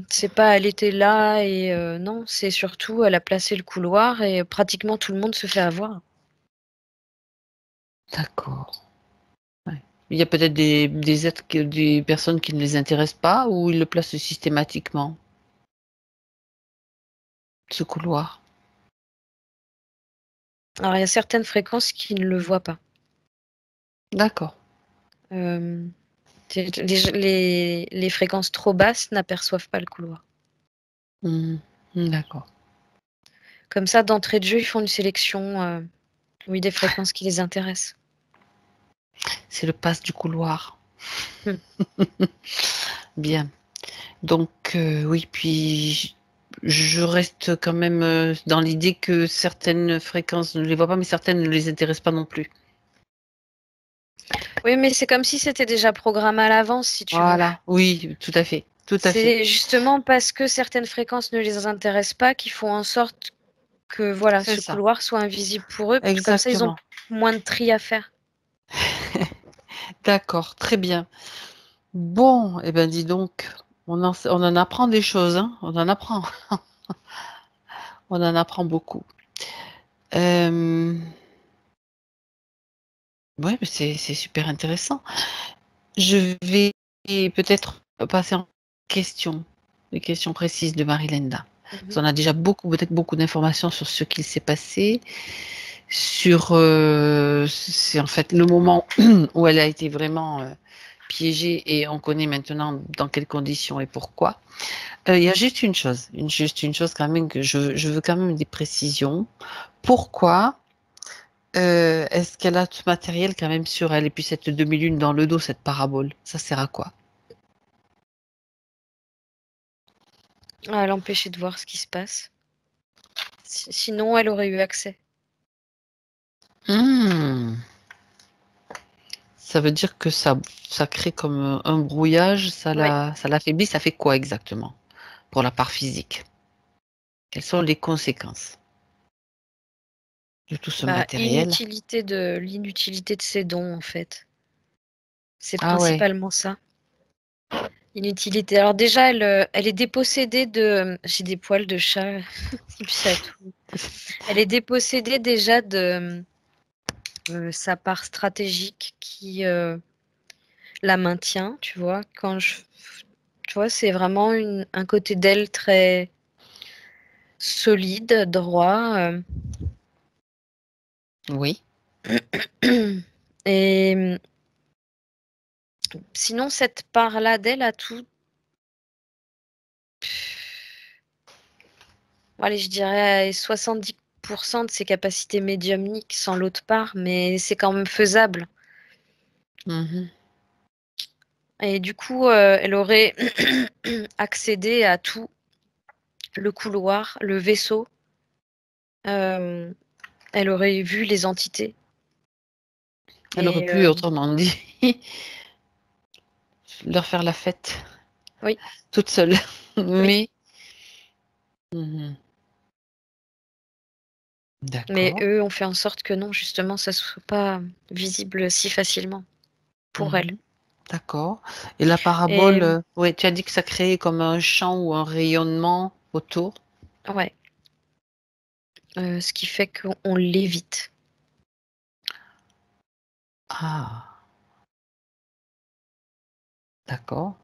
c'est pas elle était là et non, c'est surtout elle a placé le couloir et pratiquement tout le monde se fait avoir. D'accord. Ouais. Il y a peut-être des êtres que des personnes qui ne les intéressent pas ou ils le placent systématiquement, ce couloir? Alors, il y a certaines fréquences qui ne le voient pas. D'accord. Hem, les fréquences trop basses n'aperçoivent pas le couloir. Mmh. D'accord. Comme ça, d'entrée de jeu, ils font une sélection, oui, des fréquences qui les intéressent. C'est le pass du couloir. Mmh. Bien. Donc oui, puis je reste quand même, dans l'idée que certaines fréquences ne les voient pas, mais certaines ne les intéressent pas non plus. Oui, mais c'est comme si c'était déjà programmé à l'avance, si tu veux. Voilà, oui, tout à fait, tout à fait. C'est justement parce que certaines fréquences ne les intéressent pas qu'ils font en sorte que, voilà, C'est ce ça, couloir soit invisible pour eux. Comme ça, ils ont exactement. moins de tri à faire. D'accord, très bien. Bon, eh ben, dis donc, on en apprend des choses, hein, on en apprend. On en apprend beaucoup. Hem, ouais, mais c'est super intéressant. Je vais peut-être passer en questions, des questions précises de Marie-Lenda. Parce Mmh. qu'on a déjà beaucoup peut-être beaucoup d'informations sur ce qu'il s'est passé, sur, c'est en fait le moment où elle a été vraiment, piégée et on connaît maintenant dans quelles conditions et pourquoi. Il y a juste une chose quand même que je veux quand même des précisions. Pourquoi, est-ce qu'elle a ce matériel quand même sur elle et puis cette demi-lune dans le dos, cette parabole, ça sert à quoi? À l'empêcher de voir ce qui se passe. Sinon, elle aurait eu accès. Mmh. Ça veut dire que ça crée comme, un brouillage, Oui. ça l'affaiblit, ça fait quoi exactement? Pour la part physique? Quelles sont les conséquences de tout ce Bah, matériel? l'inutilité de ses dons, en fait. C'est Ah ouais, principalement ça. Inutilité. Alors déjà, elle est dépossédée de j'ai des poils de chat, et puis ça tout. Elle est dépossédée déjà de, sa part stratégique qui, la maintient, tu vois? Tu vois, c'est vraiment un côté d'elle très solide, droit, oui. et sinon cette part-là d'elle a tout allez, je dirais 70 de ses capacités médiumniques sans l'autre part, mais c'est quand même faisable. Mmh. Et du coup, elle aurait accédé à tout, le couloir, le vaisseau, hem, elle aurait vu les entités Elle aurait et pu, autrement dit, leur faire la fête oui, toute seule. oui, Mais mmh. mais D'accord. eux ont fait en sorte que non, justement, ça soit pas visible si facilement pour elle Mmh. D'accord et la et parabole, ouais, tu as dit que ça créait comme un champ ou un rayonnement autour? ouais, ce qui fait qu'on l'évite. Ah! D'accord.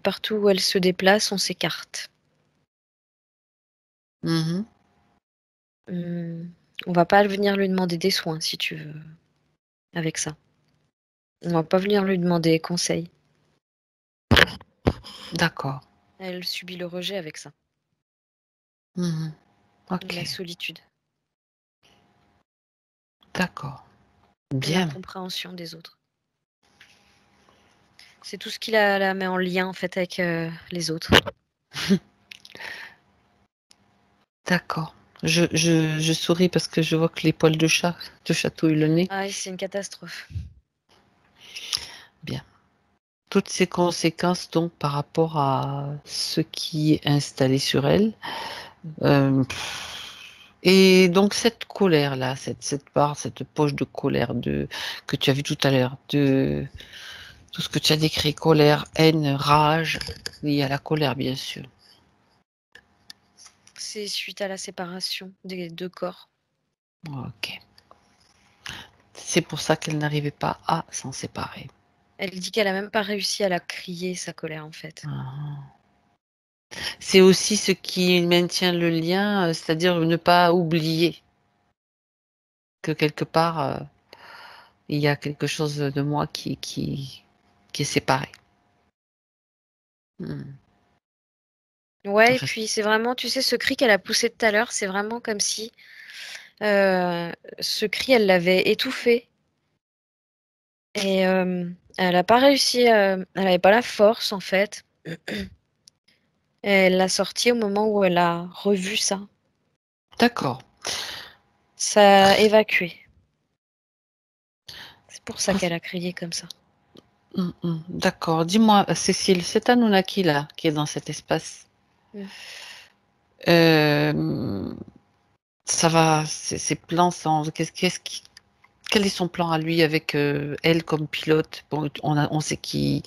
Partout où elle se déplace, on s'écarte. Mmh mh. Mmh, On va pas venir lui demander des soins, si tu veux, avec ça. On va pas venir lui demander conseil. D'accord. Elle subit le rejet avec ça, Mhm. Ok, la solitude, d'accord. et Bien. l'incompréhension des autres. C'est tout ce qui la met en lien en fait avec les autres. D'accord. Je souris parce que je vois que les poils de chat te chatouillent le nez. Ah oui, c'est une catastrophe. Bien. Toutes ces conséquences, donc, par rapport à ce qui est installé sur elle. Et donc, cette colère-là, cette part, cette poche de colère que tu as vu tout à l'heure, de tout ce que tu as décrit, colère, haine, rage, liée à la colère, bien sûr. C'est suite à la séparation des deux corps. Ok. C'est pour ça qu'elle n'arrivait pas à s'en séparer. Elle dit qu'elle a même pas réussi à la crier, sa colère en fait. Ah. C'est aussi ce qui maintient le lien, c'est-à-dire ne pas oublier que quelque part, il y a quelque chose de moi qui est séparé. Hmm. Ouais, et Enfin, puis c'est vraiment, tu sais, ce cri qu'elle a poussé tout à l'heure, c'est vraiment comme si ce cri, elle l'avait étouffé. Et elle n'a pas réussi, elle n'avait pas la force en fait. Et elle l'a sorti au moment où elle a revu ça. d'accord. Ça a évacué. C'est pour ça Ah, qu'elle a crié comme ça. d'accord. Dis-moi, Cécile, cet Anunnaki là, qui est dans cet espace, Mm. euh, ça va, ses plans sont, quel est son plan à lui avec elle comme pilote? Bon, on sait qu'il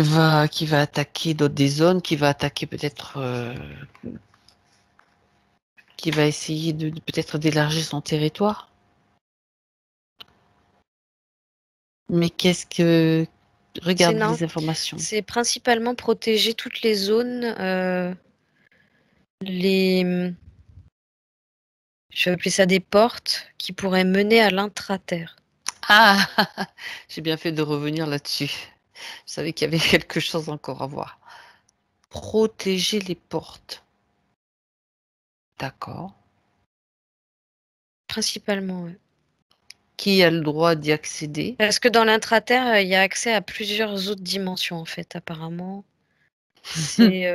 va attaquer des zones, qu'il va attaquer peut-être, qu'il va essayer de peut-être d'élargir son territoire. Mais C'est regarde non, les informations. c'est principalement protéger toutes les zones, les, je vais appeler ça des portes qui pourraient mener à l'intraterre. Ah, j'ai bien fait de revenir là-dessus. Je savais qu'il y avait quelque chose encore à voir. Protéger les portes. D'accord. Principalement, ouais. Qui a le droit d'y accéder? Parce que dans l'intraterre, il y a accès à plusieurs autres dimensions, en fait, apparemment. C'est,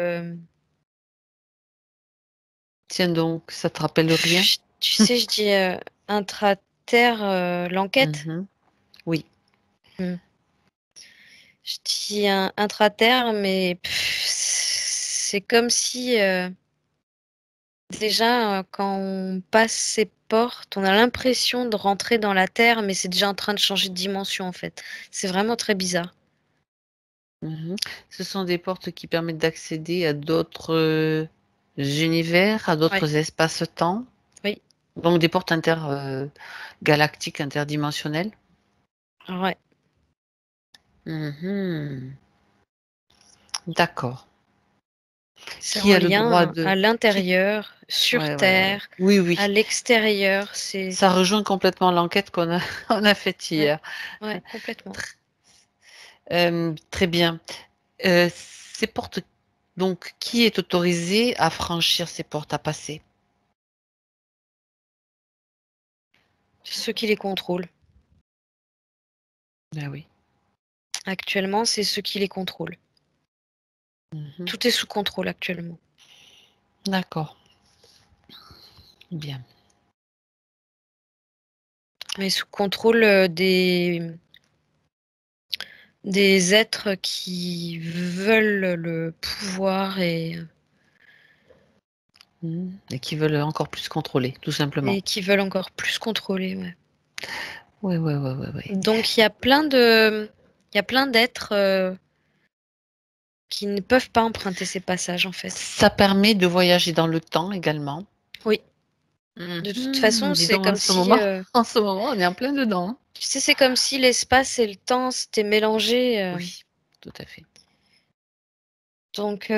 Tiens donc, ça te rappelle rien? tu sais, je dis intraterre, l'enquête. Mhm. Oui. Hmm. Je dis intraterre, mais c'est comme si déjà, quand on passe ces portes, on a l'impression de rentrer dans la Terre, mais c'est déjà en train de changer de dimension, en fait. C'est vraiment très bizarre. Mhm. Ce sont des portes qui permettent d'accéder à d'autres univers, à Ouais, d'autres espaces-temps. oui, Donc des portes intergalactiques, interdimensionnelles. ouais. Mhm. D'accord. C'est Qui en a le droit lien à de... Qui... l'intérieur, sur Ouais, ouais, ouais. Terre, Oui, à oui. l'extérieur. C'est Ça rejoint complètement l'enquête qu'on a, on a faite ouais, hier. ouais, complètement. Très bien. Ces portes, donc, qui est autorisé à franchir ces portes, à passer? Ceux qui les contrôlent. Ah oui. Actuellement, c'est ceux qui les contrôlent. Mhm. Tout est sous contrôle actuellement. D'accord. Bien. Mais sous contrôle des êtres qui veulent le pouvoir Et qui veulent encore plus contrôler, tout simplement. et qui veulent encore plus contrôler. Ouais. Oui, oui, oui, oui, oui. Donc il y a plein d'êtres qui ne peuvent pas emprunter ces passages en fait. Ça permet de voyager dans le temps également. Oui. De toute façon, Dis c'est donc, comme si, en ce moment, on est en plein dedans. tu sais, c'est comme si l'espace et le temps s'étaient mélangés. Oui, tout à fait. Donc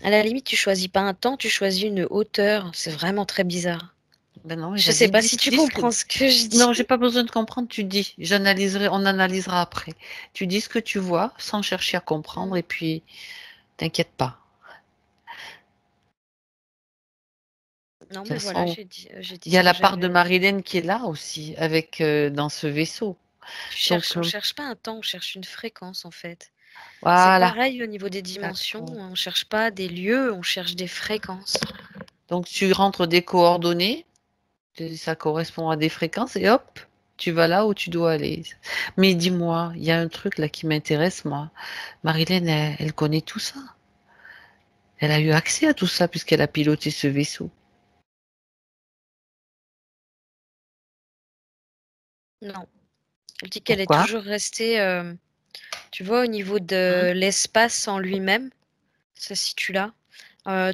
À la limite, tu choisis pas un temps, tu choisis une hauteur. C'est vraiment très bizarre. Ben non, Je sais j'avais pas dit, si tu dis ce que... comprends ce que je dis. Non, j'ai pas besoin de comprendre, tu dis. J'analyserai, on analysera après. Tu dis ce que tu vois sans chercher à comprendre et puis t'inquiète pas. Non, De toute mais voilà, façon, j'ai dit il y a ce que la part de j'avais à dire. Marilyn qui est là aussi, avec dans ce vaisseau. Donc On cherche pas un temps, on cherche une fréquence en fait. C'est voilà. pareil au niveau des dimensions, D'accord. on cherche pas des lieux, on cherche des fréquences. Donc tu rentres des coordonnées, ça correspond à des fréquences et hop, tu vas là où tu dois aller. Mais dis-moi, il y a un truc là qui m'intéresse, moi. Marilyn, elle connaît tout ça. Elle a eu accès à tout ça puisqu'elle a piloté ce vaisseau. Non. Elle dit qu'elle est Pourquoi? toujours restée, tu vois, au niveau Hein. de l'espace en lui-même, ça se situe là,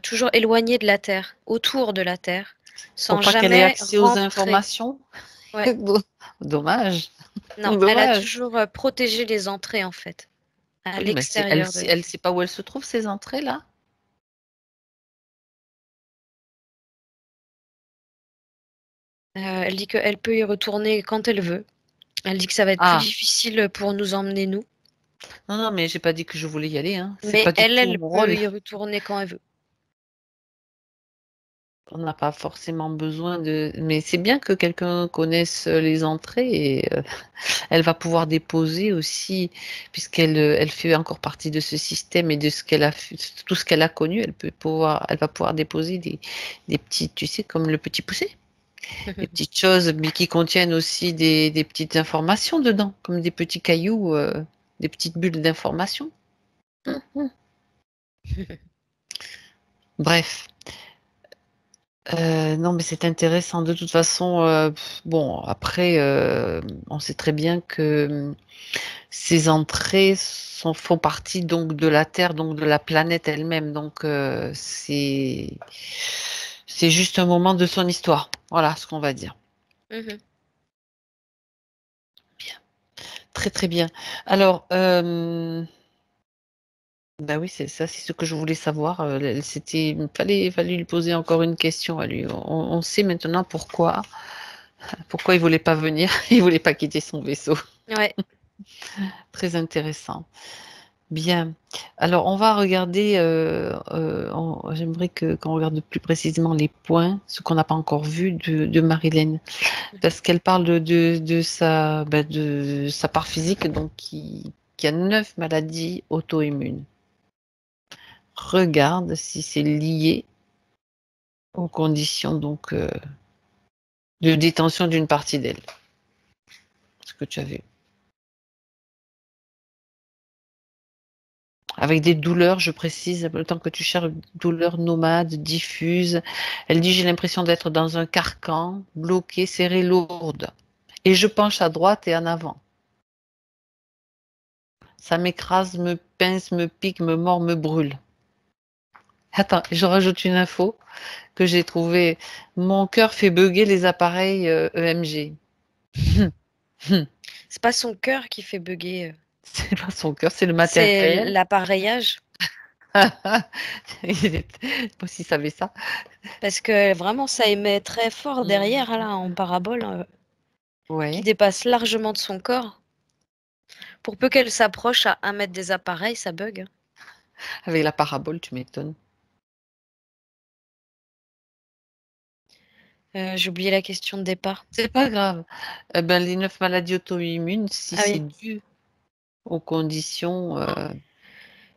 toujours éloignée de la Terre, autour de la Terre, Pour sans pas qu'elle ait jamais accès aux rentrer. informations? Ouais. Dommage. Non, elle a Dommage. toujours protégé les entrées en fait, à Oui, mais elle, l'extérieur de la elle Terre. sait pas où elle se trouve, ces entrées-là? Elle dit qu'elle peut y retourner quand elle veut. Elle dit que ça va être plus Ah, difficile pour nous emmener nous, non, non, mais j'ai pas dit que je voulais y aller, hein. C'est mais pas du tout elle mon peut rôle. y retourner quand elle veut. On n'a pas forcément besoin de... Mais c'est bien que quelqu'un connaisse les entrées et elle va pouvoir déposer aussi, puisqu'elle elle fait encore partie de ce système et de ce qu'elle a fait, tout ce qu'elle a connu, elle va pouvoir déposer des petits, tu sais, comme le petit poussé, des petites choses, mais qui contiennent aussi des petites informations dedans, comme des petits cailloux, des petites bulles d'information. Bref. Non, mais c'est intéressant. De toute façon, bon, après, on sait très bien que ces entrées font partie donc de la Terre, donc de la planète elle-même. Donc, c'est juste un moment de son histoire. Voilà ce qu'on va dire. Mhm. Bien. Très, très bien. Alors, bah oui, c'est ça, c'est ce que je voulais savoir. Fallait lui poser encore une question à lui. On sait maintenant pourquoi il voulait pas venir, il voulait pas quitter son vaisseau. Ouais. Très intéressant. Bien. Alors, on va regarder, j'aimerais qu'on regarde plus précisément les points, ce qu'on n'a pas encore vu de Marilyn, parce qu'elle parle de sa part physique, donc qui a 9 maladies auto-immunes. Regarde si c'est lié aux conditions donc de détention d'une partie d'elle. Ce que tu as vu. Avec des douleurs, je précise, le temps que tu cherches, douleurs nomades, diffuses. Elle dit, j'ai l'impression d'être dans un carcan, bloqué, serré, lourde. Et je penche à droite et en avant. Ça m'écrase, me pince, me pique, me mord, me brûle. Attends, je rajoute une info que j'ai trouvée. Mon cœur fait bugger les appareils EMG. C'est pas son cœur qui fait bugger, C'est pas son cœur, c'est le c'est matériel. l'appareillage. Moi s'il savait ça. Parce que vraiment, ça émet très fort derrière, là, en parabole, qui Ouais. dépasse largement de son corps. Pour peu qu'elle s'approche à 1 mètre des appareils, ça bug. Avec la parabole, tu m'étonnes. J'ai oublié la question de départ. C'est pas grave. Eh ben, les 9 maladies auto-immunes, si Ah c'est oui. dû aux conditions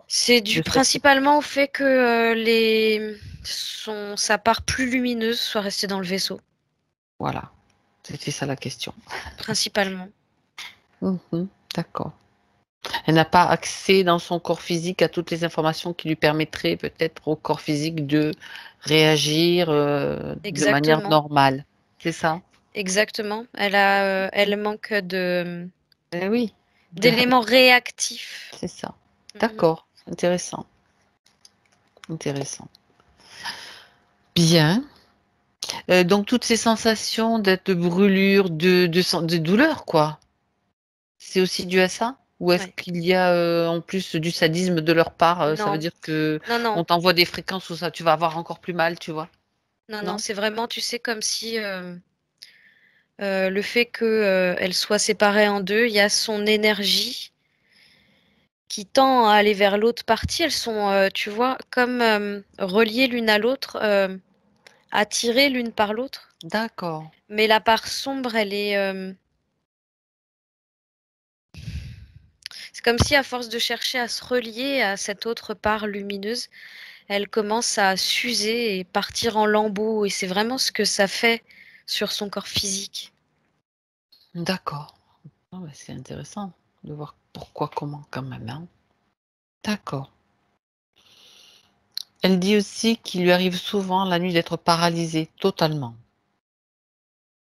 C'est dû de cette... principalement au fait que sa part plus lumineuse soit restée dans le vaisseau. Voilà, c'était ça la question. Principalement. Mhm, d'accord. Elle n'a pas accès dans son corps physique à toutes les informations qui lui permettraient peut-être au corps physique de réagir de manière Exactement. normale. C'est ça? Exactement. Elle manque Eh oui, d'éléments réactifs. c'est ça. Mhm. D'accord, intéressant. Intéressant. Bien. Donc toutes ces sensations d'être de brûlure, de douleur, quoi. C'est aussi dû à ça? Ou est-ce Ouais. qu'il y a, en plus du sadisme de leur part, ça veut Non, dire que non, non, on t'envoie des fréquences où ça tu vas avoir encore plus mal, tu vois? non, non, Non? c'est vraiment, tu sais, comme si le fait qu'elle soit séparée en deux, il y a son énergie qui tend à aller vers l'autre partie. Elles sont, tu vois, comme reliées l'une à l'autre, attirées l'une par l'autre. D'accord. Mais la part sombre, elle est. C'est comme si, à force de chercher à se relier à cette autre part lumineuse, elle commence à s'user et partir en lambeaux. Et c'est vraiment ce que ça fait sur son corps physique. D'accord. Ah ouais, c'est intéressant de voir pourquoi, comment quand même, hein. D'accord. Elle dit aussi qu'il lui arrive souvent la nuit d'être paralysée totalement,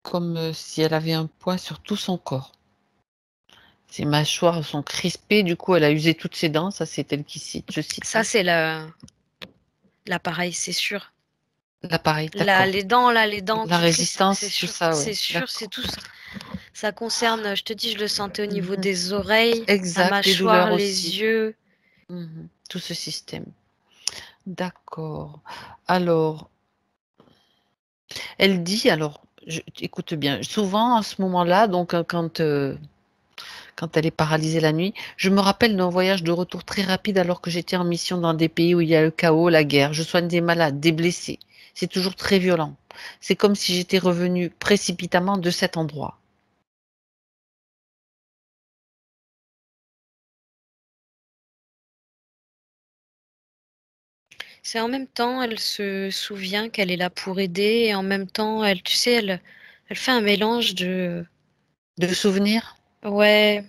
comme, si elle avait un poids sur tout son corps. Ses mâchoires sont crispées, du coup elle a usé toutes ses dents, ça c'est elle qui cite, je cite, Ça, hein. c'est l'appareil, c'est sûr. L'appareil, Là, d'accord. les dents La qui crispent, résistance, tout ça, ouais, c'est d'accord. tout ça. Ça concerne, je te dis, je le sentais au niveau Mmh. des oreilles, la Exact, les mâchoire, douleurs les aussi. yeux. Tout ce système. D'accord. Alors, elle dit alors, écoute bien, souvent à ce moment-là, donc quand elle est paralysée la nuit, je me rappelle d'un voyage de retour très rapide alors que j'étais en mission dans des pays où il y a le chaos, la guerre. Je soigne des malades, des blessés. C'est toujours très violent. C'est comme si j'étais revenue précipitamment de cet endroit. C'est en même temps, elle se souvient qu'elle est là pour aider et en même temps, elle, tu sais, elle fait un mélange de, De souvenirs? ouais,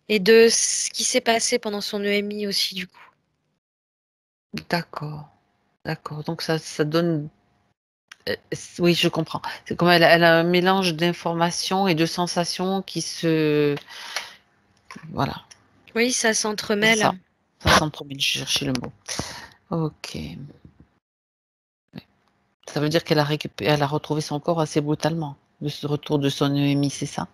et de ce qui s'est passé pendant son EMI aussi, du coup. D'accord, d'accord. Donc ça donne, oui, je comprends. C'est comme elle a un mélange d'informations et de sensations qui se, voilà, Oui, ça c'est ça. s'entremêle. Ça s'entremêle, je cherchais le mot. OK. Ça veut dire elle a retrouvé son corps assez brutalement, de ce retour de son EMI, c'est ça?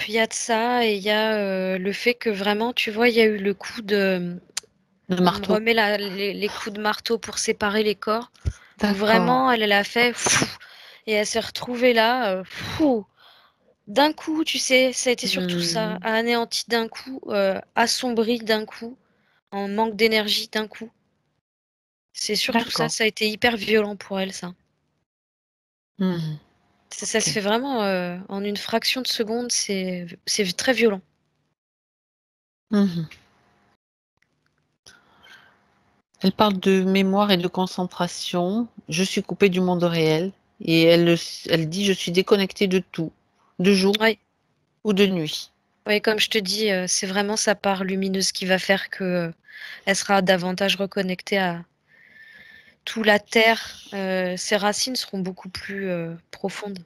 Il y a de ça et il y a le fait que vraiment, tu vois, il y a eu le coup de. Le On me marteau? remet les coups de marteau pour séparer les corps. Où D'accord. vraiment, elle a fait. Fou, et elle s'est retrouvée là. Fou, d'un coup, tu sais, ça a été surtout ça. Mmh. Anéantie d'un coup, assombrie d'un coup, en manque d'énergie d'un coup. C'est surtout ça. D'accord. Ça a été hyper violent pour elle, ça. Mmh. Ça se OK. fait vraiment en une fraction de seconde. C'est très violent. Mmh. Elle parle de mémoire et de concentration. Je suis coupée du monde réel et elle dit: «Je suis déconnectée de tout, de jour Oui. ou de nuit». Oui, comme je te dis, c'est vraiment sa part lumineuse qui va faire que, elle sera davantage reconnectée à tout la terre, ses racines seront beaucoup plus, profondes.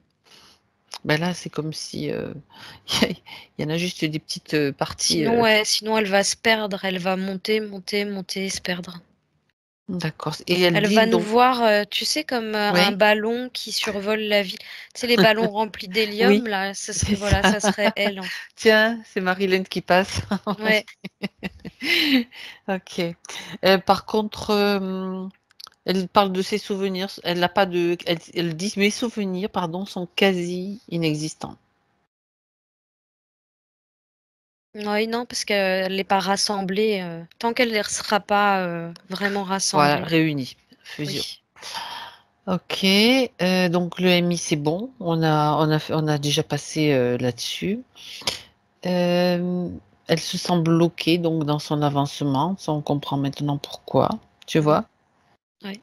Ben là, c'est comme si, il y en a juste des petites, parties, Sinon, ouais, sinon elle va se perdre, elle va monter, monter, monter et se perdre. d'accord et elle Elle dit va nous donc voir, tu sais comme, un oui, ballon qui survole la ville. Tu sais les ballons remplis oui, d'hélium là, ce serait c'est voilà, ça. ça serait elle, en fait. Tiens, c'est Marilyn qui passe. Ouais. OK. Par contre, elle parle de ses souvenirs, elle n'a pas de elle dit: «Mes souvenirs, pardon, sont quasi inexistants». Oui, non, parce qu'elle est pas rassemblée, tant qu'elle ne sera pas, vraiment Voilà, rassemblée. réunis, fusion. Oui. OK, donc le MI, c'est bon, on a déjà passé, là-dessus. Elle se sent bloquée donc dans son avancement, ça on comprend maintenant pourquoi, tu Mmh. vois? Ouais.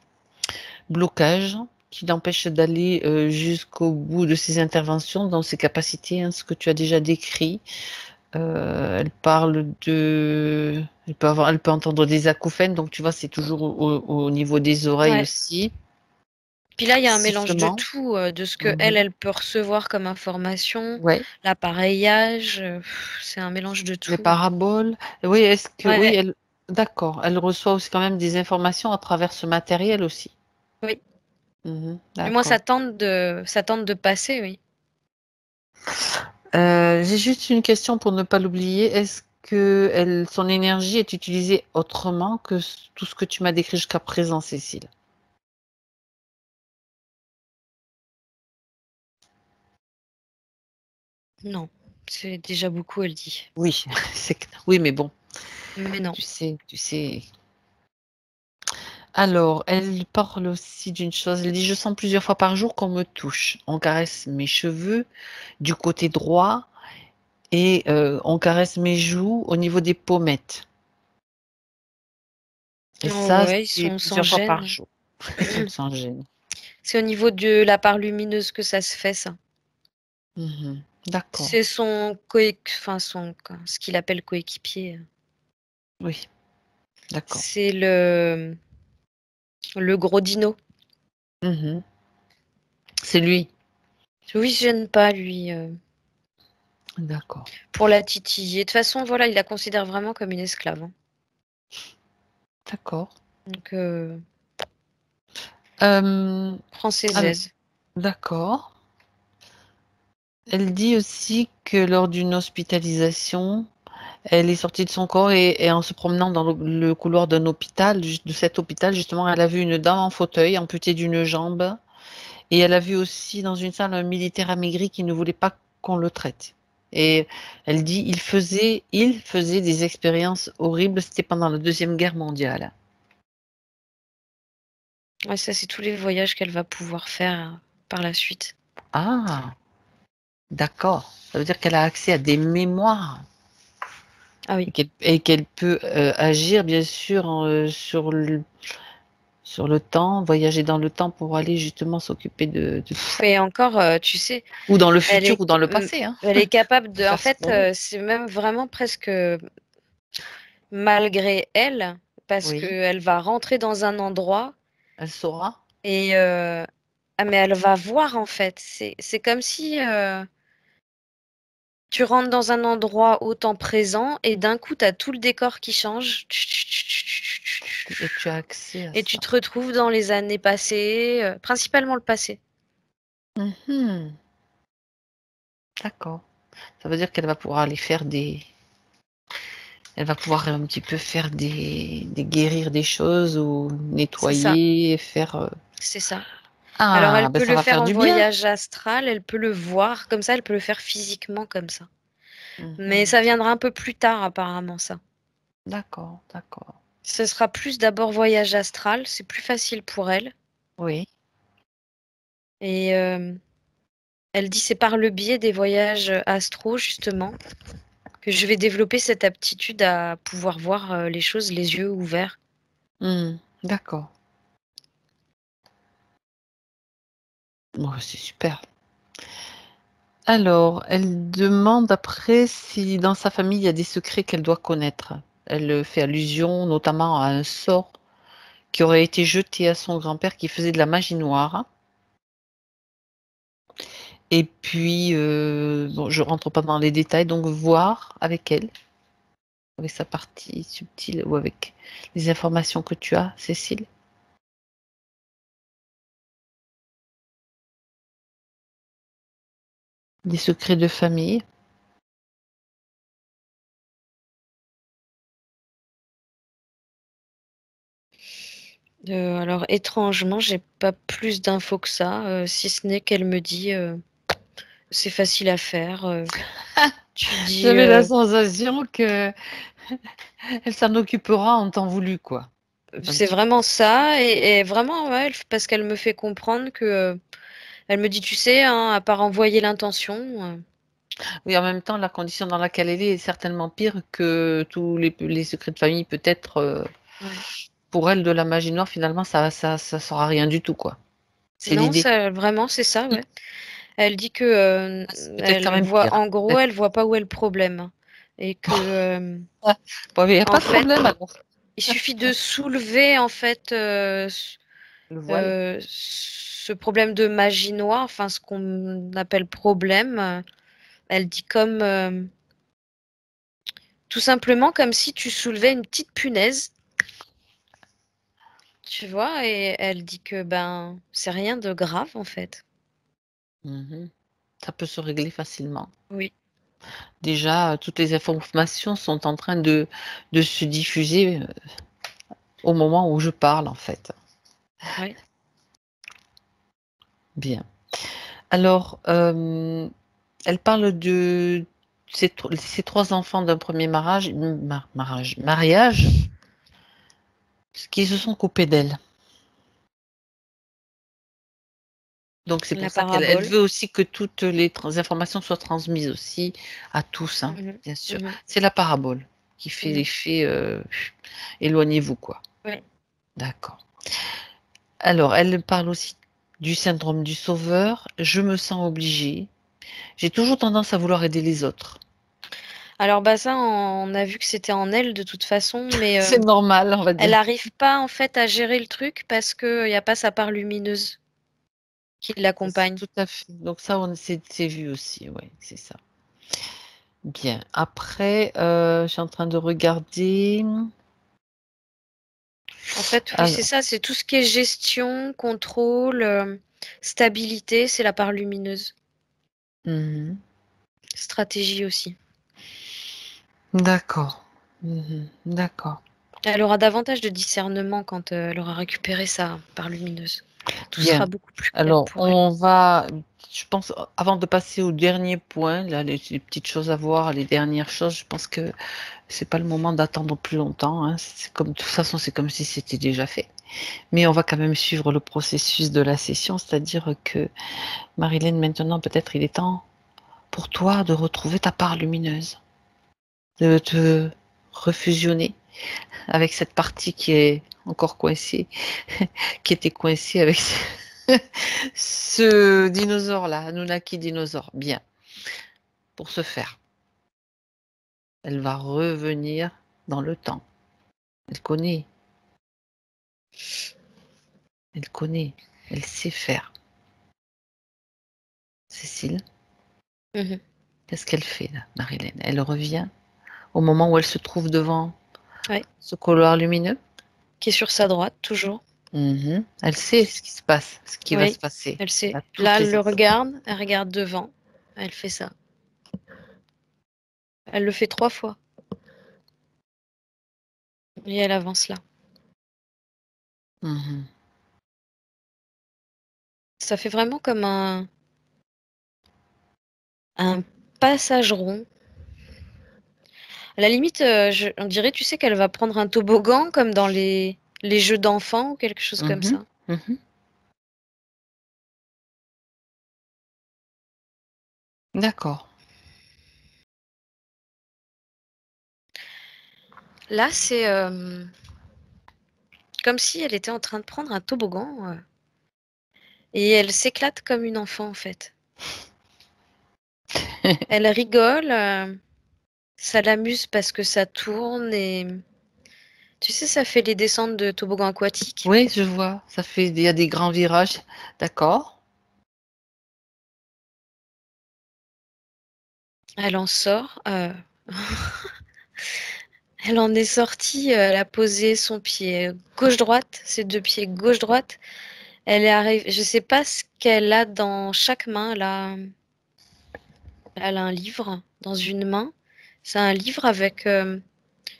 Blocage qui l'empêche d'aller, jusqu'au bout de ses interventions, dans ses capacités, hein, ce que tu as déjà décrit. Elle parle de elle peut entendre des acouphènes, donc tu vois, c'est toujours au niveau des oreilles Ouais. aussi. Puis là, il y a un mélange de Sifflement. tout, de ce que Mmh. elle peut recevoir comme information, Ouais, l'appareillage, c'est un mélange de les tout. paraboles. Oui, est-ce que oui, Ouais, elle d'accord, elle reçoit aussi quand même des informations à travers ce matériel aussi? oui. Du moins, ça D'accord. tente de passer, oui. J'ai juste une question pour ne pas l'oublier. Est-ce que son énergie est utilisée autrement que tout ce que tu m'as décrit jusqu'à présent, Cécile? Non, c'est déjà beaucoup, elle dit. Oui, oui, mais bon, Mais non. tu sais. Alors, elle parle aussi d'une chose. Elle dit: «Je sens plusieurs fois par jour qu'on me touche. On caresse mes cheveux du côté droit et on caresse mes joues au niveau des pommettes et Oh, ça, ouais, ils c'est sont sans plusieurs fois par gêne. jour». Sans gêne. C'est au niveau de la part lumineuse que ça se fait, ça. D'accord. C'est enfin ce qu'il appelle coéquipier. Oui, d'accord. C'est le gros dino. Mmh. C'est lui? Oui, il se gêne pas, lui, D'accord, pour la titiller. De toute façon, voilà, il la considère vraiment comme une esclave, hein. d'accord. Donc, Hem, prends ses al aises. d'accord. Elle dit aussi que lors d'une hospitalisation, elle est sortie de son corps et en se promenant dans le couloir d'un hôpital, de cet hôpital justement, elle a vu une dame en fauteuil, amputée d'une jambe et elle a vu aussi dans une salle un militaire amaigri qui ne voulait pas qu'on le traite et elle dit: «Il faisait des expériences horribles», c'était pendant la 2e guerre mondiale. Ouais, ça, c'est tous les voyages qu'elle va pouvoir faire, par la suite. Ah! D'accord. Ça veut dire qu'elle a accès à des mémoires Ah oui. et qu'elle peut, agir bien sûr sur le temps, voyager dans le temps pour aller justement s'occuper de tout ça. Et encore, tu sais, Ou dans le elle futur est ou dans le passé, hein. elle est capable de en Faire ce fait, qu'on veut. c'est même vraiment presque, malgré elle, parce Oui, qu'elle va rentrer dans un endroit elle saura. et ah mais elle va voir en fait. C'est comme si, tu rentres dans un endroit au temps présent et d'un coup, tu as tout le décor qui change Et tu as accès à et tu ça. te retrouves dans les années passées, principalement le passé. Mmh. D'accord. Ça veut dire qu'elle va pouvoir aller faire des elle va pouvoir un petit peu faire des guérir des choses ou C'est ça, nettoyer, faire, c'est ça. Alors ah, elle ben peut ça le va faire faire en du bien. voyage astral, elle peut le voir comme ça, elle peut le faire physiquement comme ça. Mais Mmh. ça viendra un peu plus tard apparemment ça. D'accord, d'accord. Ce sera plus d'abord voyage astral, c'est plus facile pour elle Oui. et elle dit: «C'est par le biais des voyages, astraux justement que je vais développer cette aptitude à pouvoir voir, les choses les yeux ouverts». Mmh. D'accord. Bon, c'est super. Alors, elle demande après si dans sa famille, il y a des secrets qu'elle doit connaître. Elle, fait allusion notamment à un sort qui aurait été jeté à son grand-père qui faisait de la magie noire et puis, bon, je rentre pas dans les détails, donc voir avec elle, avec sa partie subtile ou avec les informations que tu as, Cécile. Des secrets de famille. Alors étrangement, j'ai pas plus d'infos que ça, si ce n'est qu'elle me dit, «C'est facile à faire», tu dis, J'avais la sensation qu'elle s'en occupera en temps voulu, quoi. Un c'est petit peu. vraiment ça et vraiment, ouais, parce qu'elle me fait comprendre que, elle me dit: «Tu sais, hein, à part envoyer l'intention, Oui, en même temps, la condition dans laquelle elle est certainement pire que tous les secrets de famille peut-être, ouais». pour elle, de la magie noire, finalement, ça sera rien du tout, quoi. C'est Non, l'idée. ça vraiment, c'est ça, ouais. Elle dit que, C'est peut-être quand elle même voit pire, hein, en gros, peut-être. elle voit pas où est le problème, hein et que, Ah, bon, mais il y a en pas de fait, problème alors. il suffit de soulever, en fait, Le voile. ce problème de magie noire, enfin, ce qu'on appelle problème, elle dit comme, tout simplement comme si tu soulevais une petite punaise, Tu vois? Et elle dit que, ben, c'est rien de grave, en fait. Mmh. Ça peut se régler facilement. Oui. Déjà, toutes les informations sont en train de se diffuser, au moment où je parle, en fait. Ouais. Bien. Alors, elle parle de ses 3 enfants d'un premier mariage qui se sont coupés d'elle. Donc c'est La pour ça qu'elle parabole. veut aussi que toutes les informations soient transmises aussi à tous, hein, Mmh mh. bien sûr. Mmh. C'est la parabole qui fait Mmh. l'effet, éloignez-vous, quoi. Ouais. D'accord. Alors elle parle aussi du syndrome du sauveur. Je me sens obligée. J'ai toujours tendance à vouloir aider les autres. Alors, bah, ça, on a vu que c'était en elle de toute façon, mais C'est normal, on va elle dire. arrive pas, en fait, à gérer le truc parce qu'il y a pas sa part lumineuse qui l'accompagne. Tout à fait. Donc ça, on c'est vu aussi, ouais, c'est ça. Bien. Après, je suis en train de regarder. En fait, oui, c'est Alors, ça, c'est tout ce qui est gestion, contrôle, stabilité, c'est la part lumineuse. mmh Stratégie aussi. d'accord. D'accord. Elle aura davantage de discernement quand, elle aura récupéré sa part lumineuse. Tout sera Bien. beaucoup plus clair Alors, pour elle. on va je pense, avant de passer au dernier point, là, les petites choses à voir, les dernières choses, je pense que c'est pas le moment d'attendre plus longtemps, hein. C'est comme de toute façon, c'est comme si c'était déjà fait. Mais on va quand même suivre le processus de la session, c'est-à-dire que Marilyn, maintenant, peut-être il est temps pour toi de retrouver ta part lumineuse, de te refusionner avec cette partie qui est encore coincée, qui était coincée avec ce dinosaure-là, Anunnaki dinosaure. Bien, pour ce faire, elle va revenir dans le temps. Elle connaît, elle connaît, elle sait faire. Cécile, Mmh. qu'est-ce qu'elle fait là, Marilyn? Elle revient au moment où elle se trouve devant Ouais, ce couloir lumineux. qui est sur sa droite toujours. Elle sait ce qui se passe, ce qui va se Oui, passer. elle Elle sait. a toutes Là, les infos. elle regarde devant, elle fait ça. Elle le fait 3 fois et elle avance là. Mmh. Ça fait vraiment comme un passage rond. À la limite, on dirait, tu sais, qu'elle va prendre un toboggan comme dans les jeux d'enfants ou quelque chose comme Mmh. ça. Mmh. D'accord. Là, c'est, comme si elle était en train de prendre un toboggan, et elle s'éclate comme une enfant, en fait. Elle rigole, ça l'amuse parce que ça tourne et tu sais, ça fait les descentes de toboggan aquatique. Oui, je vois, ça fait il y a des grands virages. D'accord. Elle en sort, elle en est sortie, elle a posé son pied gauche-droite, ses 2 pieds gauche-droite. Elle est arrivée, je sais pas ce qu'elle a dans chaque main. Elle a un livre dans une main. C'est un livre avec, je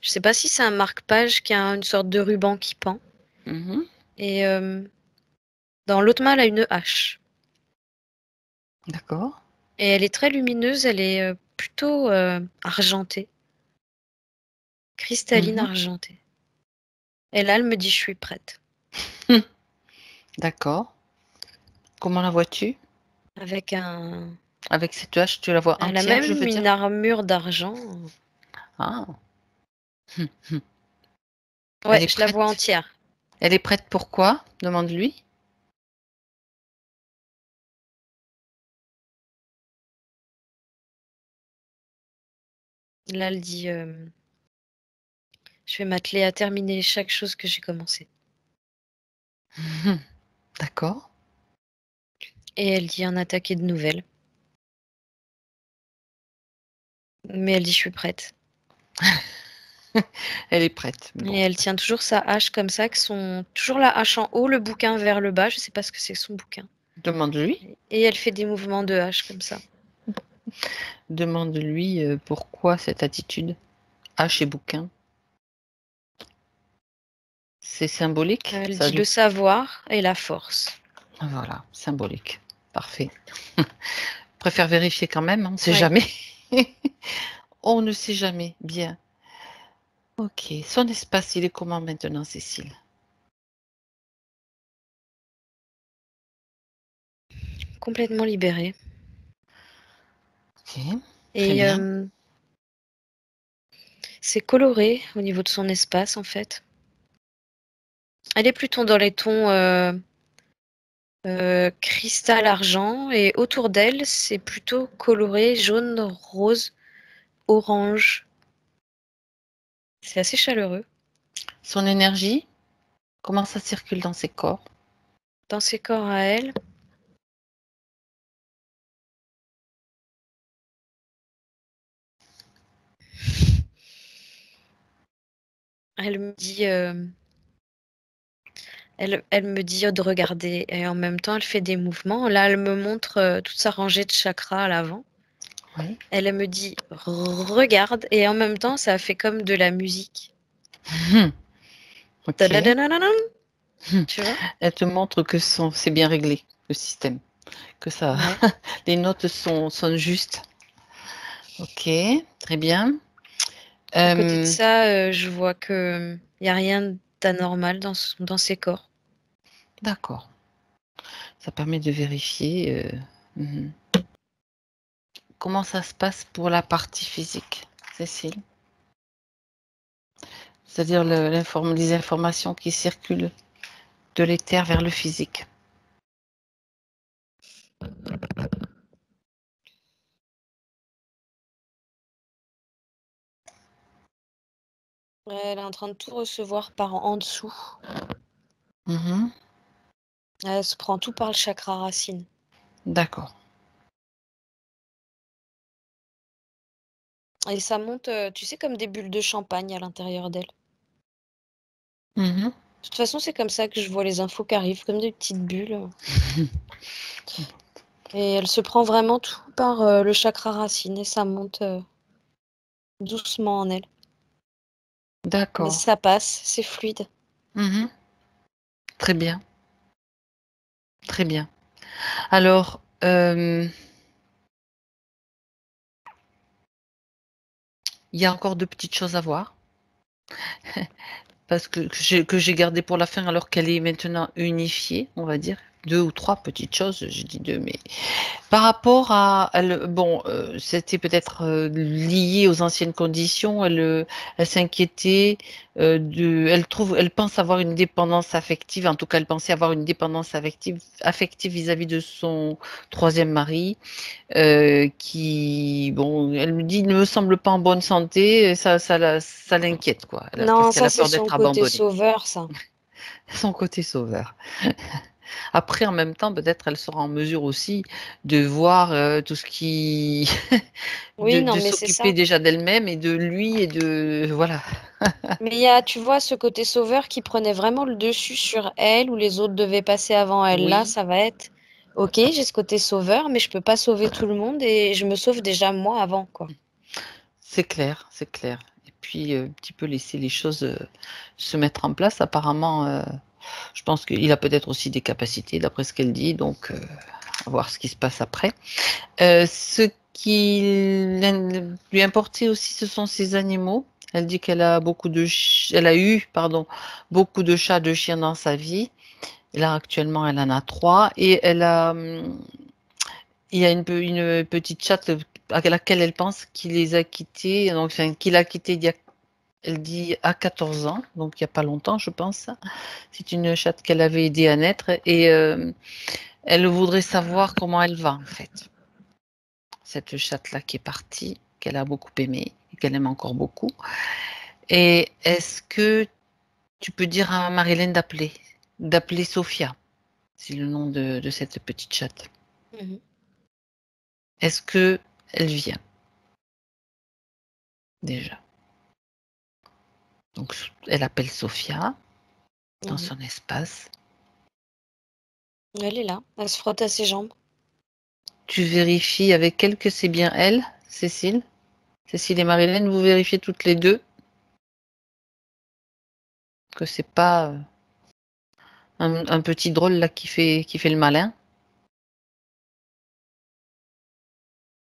sais pas si c'est un marque-page qui a une sorte de ruban qui pend Mmh. et dans l'autre main, elle a une hache D'accord. et elle est très lumineuse, elle est, plutôt, argentée, cristalline Mmh. argentée et là, elle me dit: «Je suis prête», D'accord. Comment la vois-tu? avec un Avec cette hache, tu la vois elle a entière, je même veux une dire? armure d'argent. Ah! Elle Ouais, est je la vois prête? entière. Elle est prête pour quoi? Demande-lui. Là, elle dit, «Je vais m'atteler à terminer chaque chose que j'ai commencé» D'accord. et elle dit: «En attaquer de nouvelles». Mais elle dit: «Je suis prête». Elle est prête. Et Bon, elle tient toujours sa hache comme ça, toujours la hache en haut, le bouquin vers le bas. Je sais pas ce que c'est son bouquin. demande-lui. Et elle fait des mouvements de hache comme ça. Demande-lui pourquoi cette attitude. Hache et bouquin. C'est symbolique. Elle Ça dit lui... le savoir et la force. Voilà, symbolique. Parfait. Préfère vérifier quand même, on ne sait Ouais. jamais. On ne sait jamais. Bien. Ok. Son espace, il est comment maintenant, Cécile? Complètement libérée. Ok. Très Et bien. c'est coloré au niveau de son espace en fait. Elle est plutôt dans les tons cristal argent et autour d'elle c'est plutôt coloré jaune, rose, orange. C'est assez chaleureux. Son énergie, comment ça circule dans ses corps? Dans ses corps à elle, elle me dit elle me dit de regarder et en même temps elle fait des mouvements. Là elle me montre toute sa rangée de chakras à l'avant. Oui. Elle me dit regarde et en même temps ça fait comme de la musique. Ok. Tadadadadadam, tu vois? Elle te montre que c'est bien réglé, le système. Que ça, Ouais. les notes sont justes. Ok, très bien. À côté de ça, je vois que il y a rien d'anormal dans ses corps. D'accord. Ça permet de vérifier. Mhm. Comment ça se passe pour la partie physique, Cécile? C'est-à-dire les informations qui circulent de l'éther vers le physique. Elle est en train de tout recevoir par en dessous. Mhm. Elle se prend tout par le chakra racine. D'accord. Et ça monte, tu sais, comme des bulles de champagne à l'intérieur d'elle. Mhm. De toute façon, c'est comme ça que je vois les infos qui arrivent, comme des petites bulles. Et elle se prend vraiment tout par le chakra racine et ça monte doucement en elle. Mais D'accord. ça passe, c'est fluide. Mhm. Très bien. Très bien. Alors, il y a encore de petites choses à voir. Parce que j'ai gardé pour la fin alors qu'elle est maintenant unifiée, on va dire. 2 ou 3 petites choses, j'ai dit 2, mais par rapport à elle, bon, c'était peut-être, lié aux anciennes conditions. Elle s'inquiétait, elle pense avoir une dépendance affective, en tout cas, elle pensait avoir une dépendance affective vis-à-vis de son troisième mari, qui, bon, elle me dit: «Ne me semble pas en bonne santé», et ça l'inquiète, quoi. Parce Non, qu'elle ça a c'est peur son d'être côté abandonnée. sauveur, ça. Son côté sauveur. Après, en même temps, peut-être elle sera en mesure aussi de voir, tout ce qui Oui, non, de mais c'est s'occuper ça. déjà d'elle-même et de lui et de voilà. Mais il y a, tu vois, ce côté sauveur qui prenait vraiment le dessus sur elle, où les autres devaient passer avant elle. Là, Oui, ça va être, ok, j'ai ce côté sauveur, mais je peux pas sauver tout le monde et je me sauve déjà moi avant, quoi. c'est clair, c'est clair. Et puis, un petit peu laisser les choses, se mettre en place. Apparemment, je pense qu'il a peut-être aussi des capacités d'après ce qu'elle dit, donc à voir ce qui se passe après. Ce qui lui importait aussi, ce sont ses animaux. Elle dit qu'elle a elle a eu, pardon, beaucoup de chats, de chiens dans sa vie. Là, actuellement, elle en a 3 et il y a une petite chatte à laquelle elle pense qu'il les a quittés, donc enfin, qu'il a quitté elle dit à 14 ans, donc il y a pas longtemps, je pense. C'est une chatte qu'elle avait aidé à naître et elle voudrait savoir comment elle va, en fait. Cette chatte-là qui est partie, qu'elle a beaucoup aimée et qu'elle aime encore beaucoup. Et est-ce que tu peux dire à Marilyn d'appeler Sophia, c'est le nom de cette petite chatte. Mhm. Est-ce que elle vient déjà? Donc, elle appelle Sophia dans Mhm. son espace. Elle est là, elle se frotte à ses jambes. Tu vérifies avec elle que c'est bien elle, Cécile? Cécile et Marilyn, vous vérifiez toutes les deux que c'est pas un petit drôle là qui fait le malin?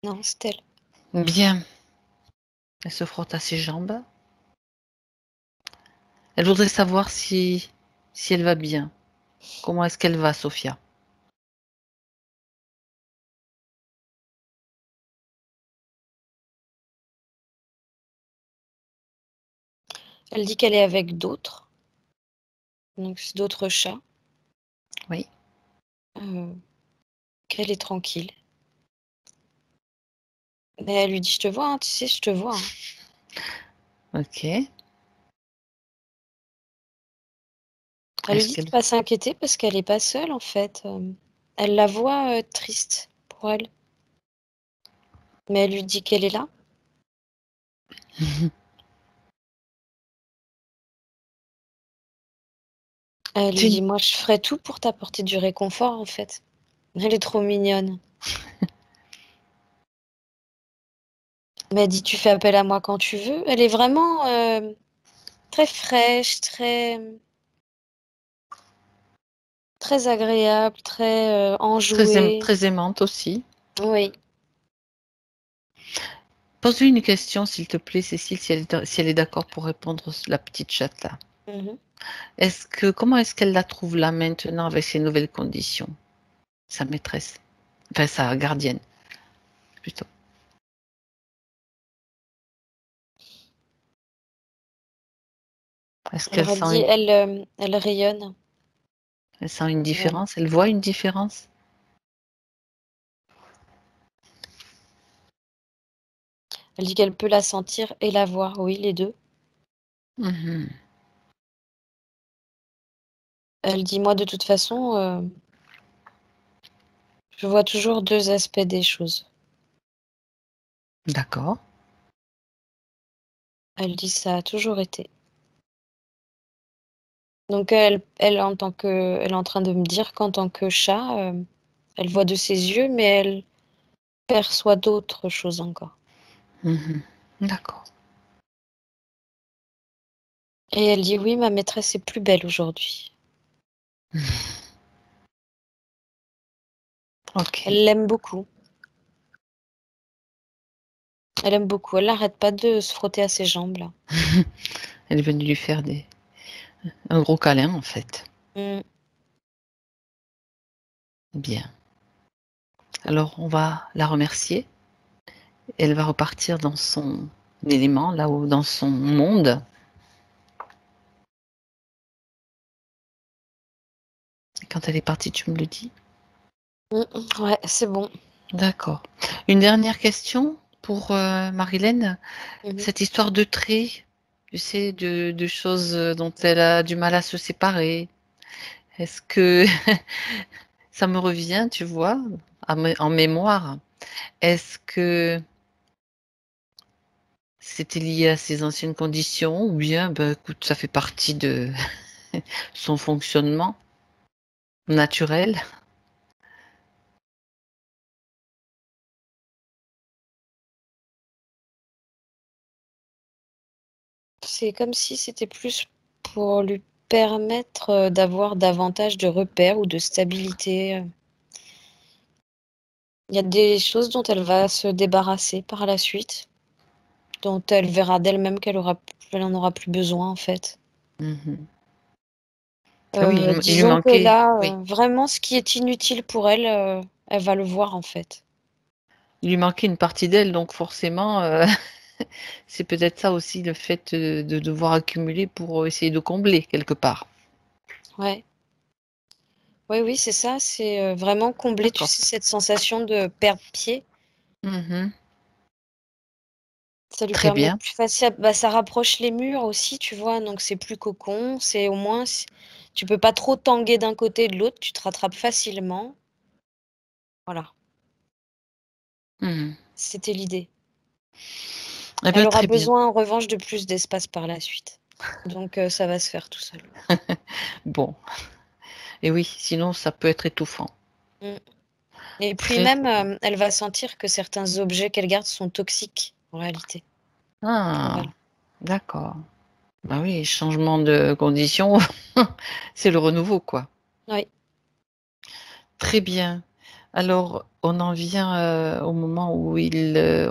Non, c'est elle. Bien. Elle se frotte à ses jambes. Elle voudrait savoir si elle va bien. Comment est-ce qu'elle va, Sophia? Elle dit qu'elle est avec d'autres, donc c'est d'autres chats, Oui. qu'elle est tranquille. Mais elle lui dit, je te vois, hein, tu sais, je te vois, hein. Ok. Elle lui Est-ce dit de qu'elle... pas s'inquiéter parce qu'elle est pas seule, en fait. Elle la voit triste pour elle. Mais elle lui dit qu'elle est là. Elle lui dit, moi, je ferai tout pour t'apporter du réconfort, en fait. Elle est trop mignonne. Mais elle dit, tu fais appel à moi quand tu veux. Elle est vraiment très fraîche, très agréable, très enjouée. Très aimante aussi. Oui. Pose-lui une question, s'il te plaît, Cécile, si elle est d'accord pour répondre, la petite chatte là. Mhm. Comment est-ce qu'elle la trouve là maintenant avec ces nouvelles conditions? Sa maîtresse. Enfin, sa gardienne, plutôt. Est-ce qu'elle Alors elle dit, sent elle rayonne. une Ouais. différence? Elle voit une différence? Elle dit qu'elle peut la sentir et la voir. Oui, les deux. Mhm. Elle dit, moi, de toute façon, je vois toujours deux aspects des choses. D'accord. Elle dit, ça a toujours été. Donc elle est en train de me dire qu'en tant que chat, elle voit de ses yeux, mais elle perçoit d'autres choses encore. Mhm. D'accord. Et elle dit, oui, ma maîtresse est plus belle aujourd'hui. Ok. Elle l'aime beaucoup. Elle aime beaucoup. Elle n'arrête pas de se frotter à ses jambes, là. Elle est venue lui faire un gros câlin, en fait. Mm. Bien. Alors, on va la remercier. Elle va repartir dans son élément, là-haut, dans son monde. Quand elle est partie, tu me le dis. Ouais, c'est bon. D'accord. Une dernière question pour Marilène. Mhm. Cette histoire de traits, tu sais, de choses dont elle a du mal à se séparer. Est-ce que ça me revient, tu vois, en mémoire? Est-ce que c'était lié à ses anciennes conditions ou bien, ben, écoute, ça fait partie de son fonctionnement naturel? C'est comme si c'était plus pour lui permettre d'avoir davantage de repères ou de stabilité. Il y a des choses dont elle va se débarrasser par la suite, dont elle verra d'elle-même qu'elle en aura plus besoin, en fait. Mhm. Ah oui, il lui Disons que manquait. là, Oui, vraiment, ce qui est inutile pour elle, elle va le voir, en fait. il lui manquait une partie d'elle, donc forcément, c'est peut-être ça aussi le fait de devoir accumuler pour essayer de combler quelque part. Ouais. Oui, oui, c'est ça. C'est vraiment combler, tu D'accord. sais, cette sensation de perdre pied. Mhm. Ça lui Très permet bien. plus facile. Bah, ça rapproche les murs aussi, tu vois. Donc c'est plus cocon. C'est au moins, tu peux pas trop tanguer d'un côté et de l'autre. Tu te rattrapes facilement. Voilà. Mhm. C'était l'idée. Eh bien, Elle aura très bien. besoin, en revanche, de plus d'espace par la suite. Donc ça va se faire tout seul. Bon. Et oui, sinon ça peut être étouffant. Mm. Et puis Très même, elle va sentir que certains objets qu'elle garde sont toxiques en réalité pour Ah, elle. d'accord. Bah oui, changement de conditions, c'est le renouveau, quoi. Oui. Très bien. Alors, on en vient, au moment où elle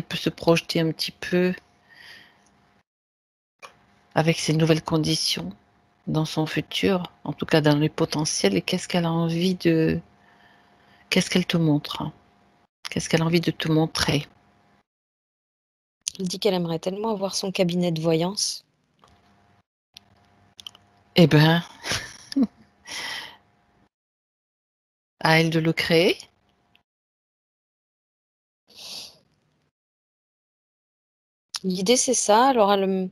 peut se projeter un petit peu avec ces nouvelles conditions dans son futur, en tout cas dans les potentiels et qu'est-ce qu'elle te montre? Qu'est-ce qu'elle a envie de te montrer? Elle dit qu'elle aimerait tellement avoir son cabinet de voyance. Eh ben, à elle de le créer. L'idée, c'est ça. Alors, elle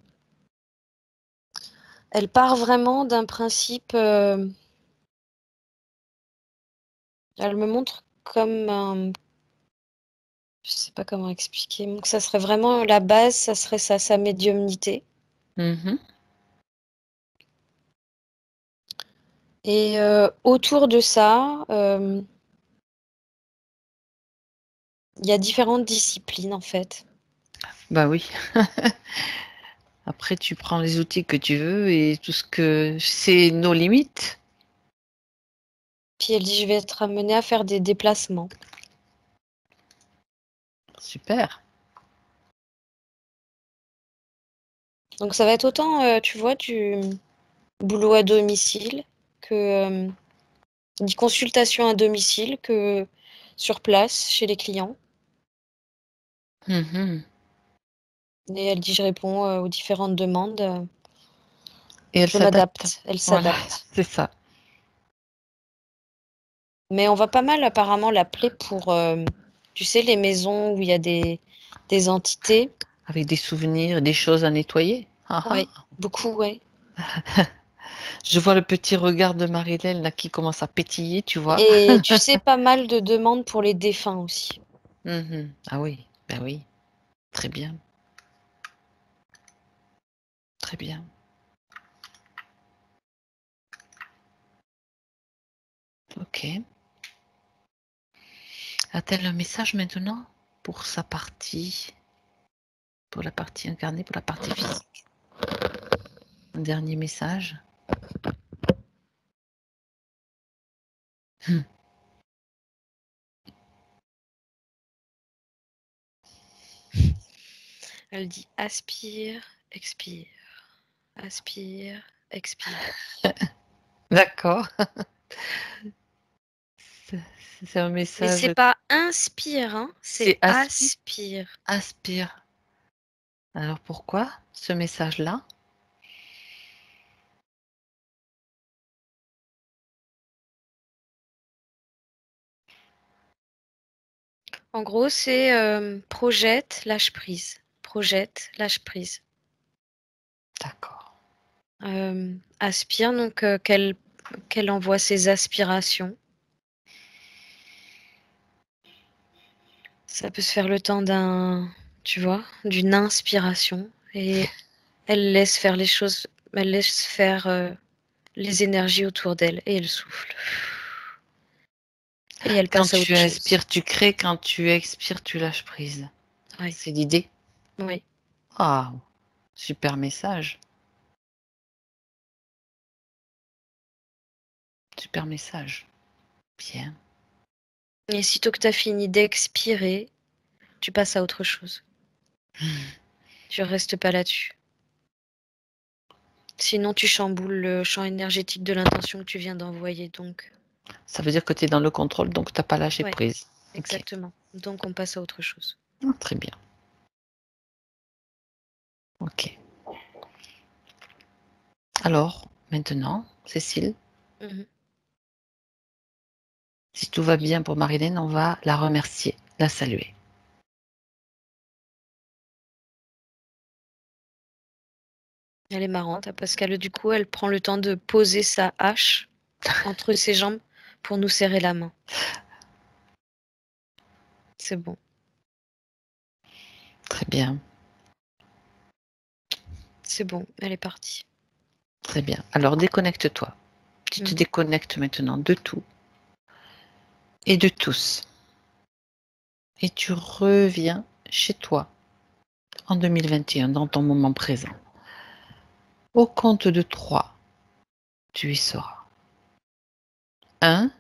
part vraiment d'un principe. Elle me montre comme un. Je sais pas comment expliquer. Donc, ça serait vraiment la base, ça serait ça, sa médiumnité. Mmh. Et autour de ça, il y a différentes disciplines en fait. Bah oui. Après, tu prends les outils que tu veux et tout ce que c'est nos limites. Puis elle dit, je vais être amenée à faire des déplacements. Super. Donc ça va être autant, tu vois, du boulot à domicile que des consultations à domicile que sur place chez les clients. Mmh. Et elle dit, je réponds aux différentes demandes. Et elle Je s'adapte. m'adapte, elle Voilà, s'adapte. c'est ça. Mais on va pas mal apparemment l'appeler pour, tu sais, les maisons où il y a des entités. Avec des souvenirs, des choses à nettoyer. Ah Oui, ah. beaucoup, ouais. Je vois le petit regard de Marie-Hélène là qui commence à pétiller, tu vois? Et tu sais, pas mal de demandes pour les défunts aussi. Mmh. Ah oui, bah oui. Très bien, très bien. OK. A-t-elle un message maintenant pour sa partie? Pour la partie incarnée, pour la partie physique? Un dernier message? Mmh. Elle dit aspire, expire. Aspire, expire. D'accord. C'est c'est un Mais message c'est pas inspire, hein, c'est c'est aspire. aspire. Alors pourquoi ce message-là? En gros, c'est projette, lâche prise. Projette, lâche prise. D'accord. Aspire, donc qu'elle envoie ses aspirations. Ça peut se faire le temps tu vois, d'une inspiration. Et elle laisse faire les choses, elle laisse faire les énergies autour d'elle et elle souffle. Et elle Quand passe à tu autre chose. inspires, tu crées, quand tu expires, tu lâches prise. Oui, C'est l'idée? oui. Ah, super message, super message. Bien. Et sitôt que tu as fini d'expirer, tu passes à autre chose. Tu restes pas là-dessus. Sinon, tu chamboules le champ énergétique de l'intention que tu viens d'envoyer. Donc, Ça veut dire que tu es dans le contrôle, donc tu as pas lâché ouais, prise. OK. exactement. Donc, on passe à autre chose. Ah, très bien. OK. Alors, maintenant, Cécile, Mhm. si tout va bien pour Marilène, on va la remercier, la saluer. Elle est marrante hein, parce qu'elle, du coup, elle prend le temps de poser sa hache entre ses jambes pour nous serrer la main. C'est bon. Très bien. C'est bon, elle est partie. Très bien. Alors déconnecte-toi. Tu te déconnectes maintenant de tout et de tous. Et tu reviens chez toi en 2021, dans ton moment présent. Au compte de 3, tu y seras. 1.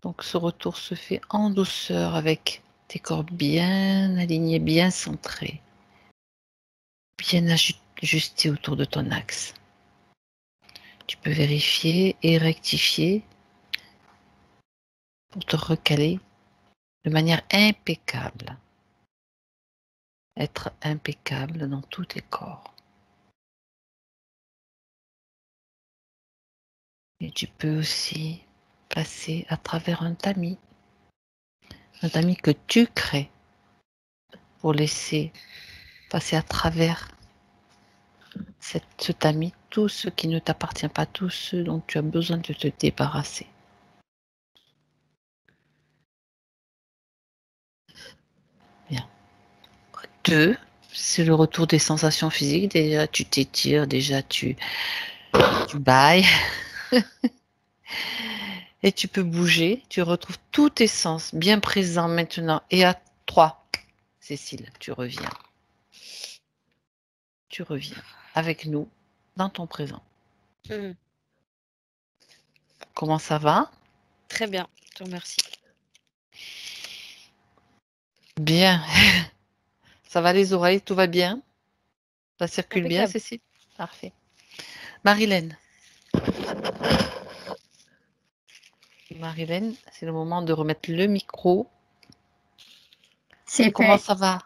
Donc ce retour se fait en douceur avec tes corps bien alignés, bien centrés, bien ajustés autour de ton axe. Tu peux vérifier et rectifier pour te recaler de manière impeccable. Être impeccable dans tous tes corps. Et tu peux aussi passer à travers un tamis que tu crées pour laisser passer à travers ce tamis tout ce qui ne t'appartient pas, tout ce dont tu as besoin de te débarrasser. Bien. 2, c'est le retour des sensations physiques. Déjà, tu t'étires, déjà, tu bailles. Et tu peux bouger. Tu retrouves tous tes sens bien présents maintenant. Et à 3, Cécile, tu reviens. Tu reviens avec nous dans ton présent. Comment ça va? Très bien, je te remercie. Bien. Ça va les oreilles, tout va bien? Ça circule bien, Impeccable. Cécile? Parfait. Marilène. Marilène, c'est le moment de remettre le micro. C'est Comment fait. ça va?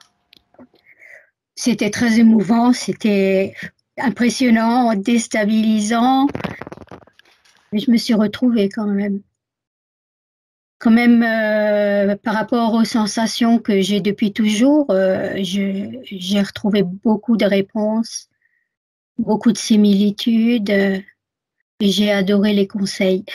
C'était très émouvant, c'était impressionnant, déstabilisant. Mais je me suis retrouvée quand même. Par rapport aux sensations que j'ai depuis toujours, j'ai retrouvé beaucoup de réponses, beaucoup de similitudes, et j'ai adoré les conseils.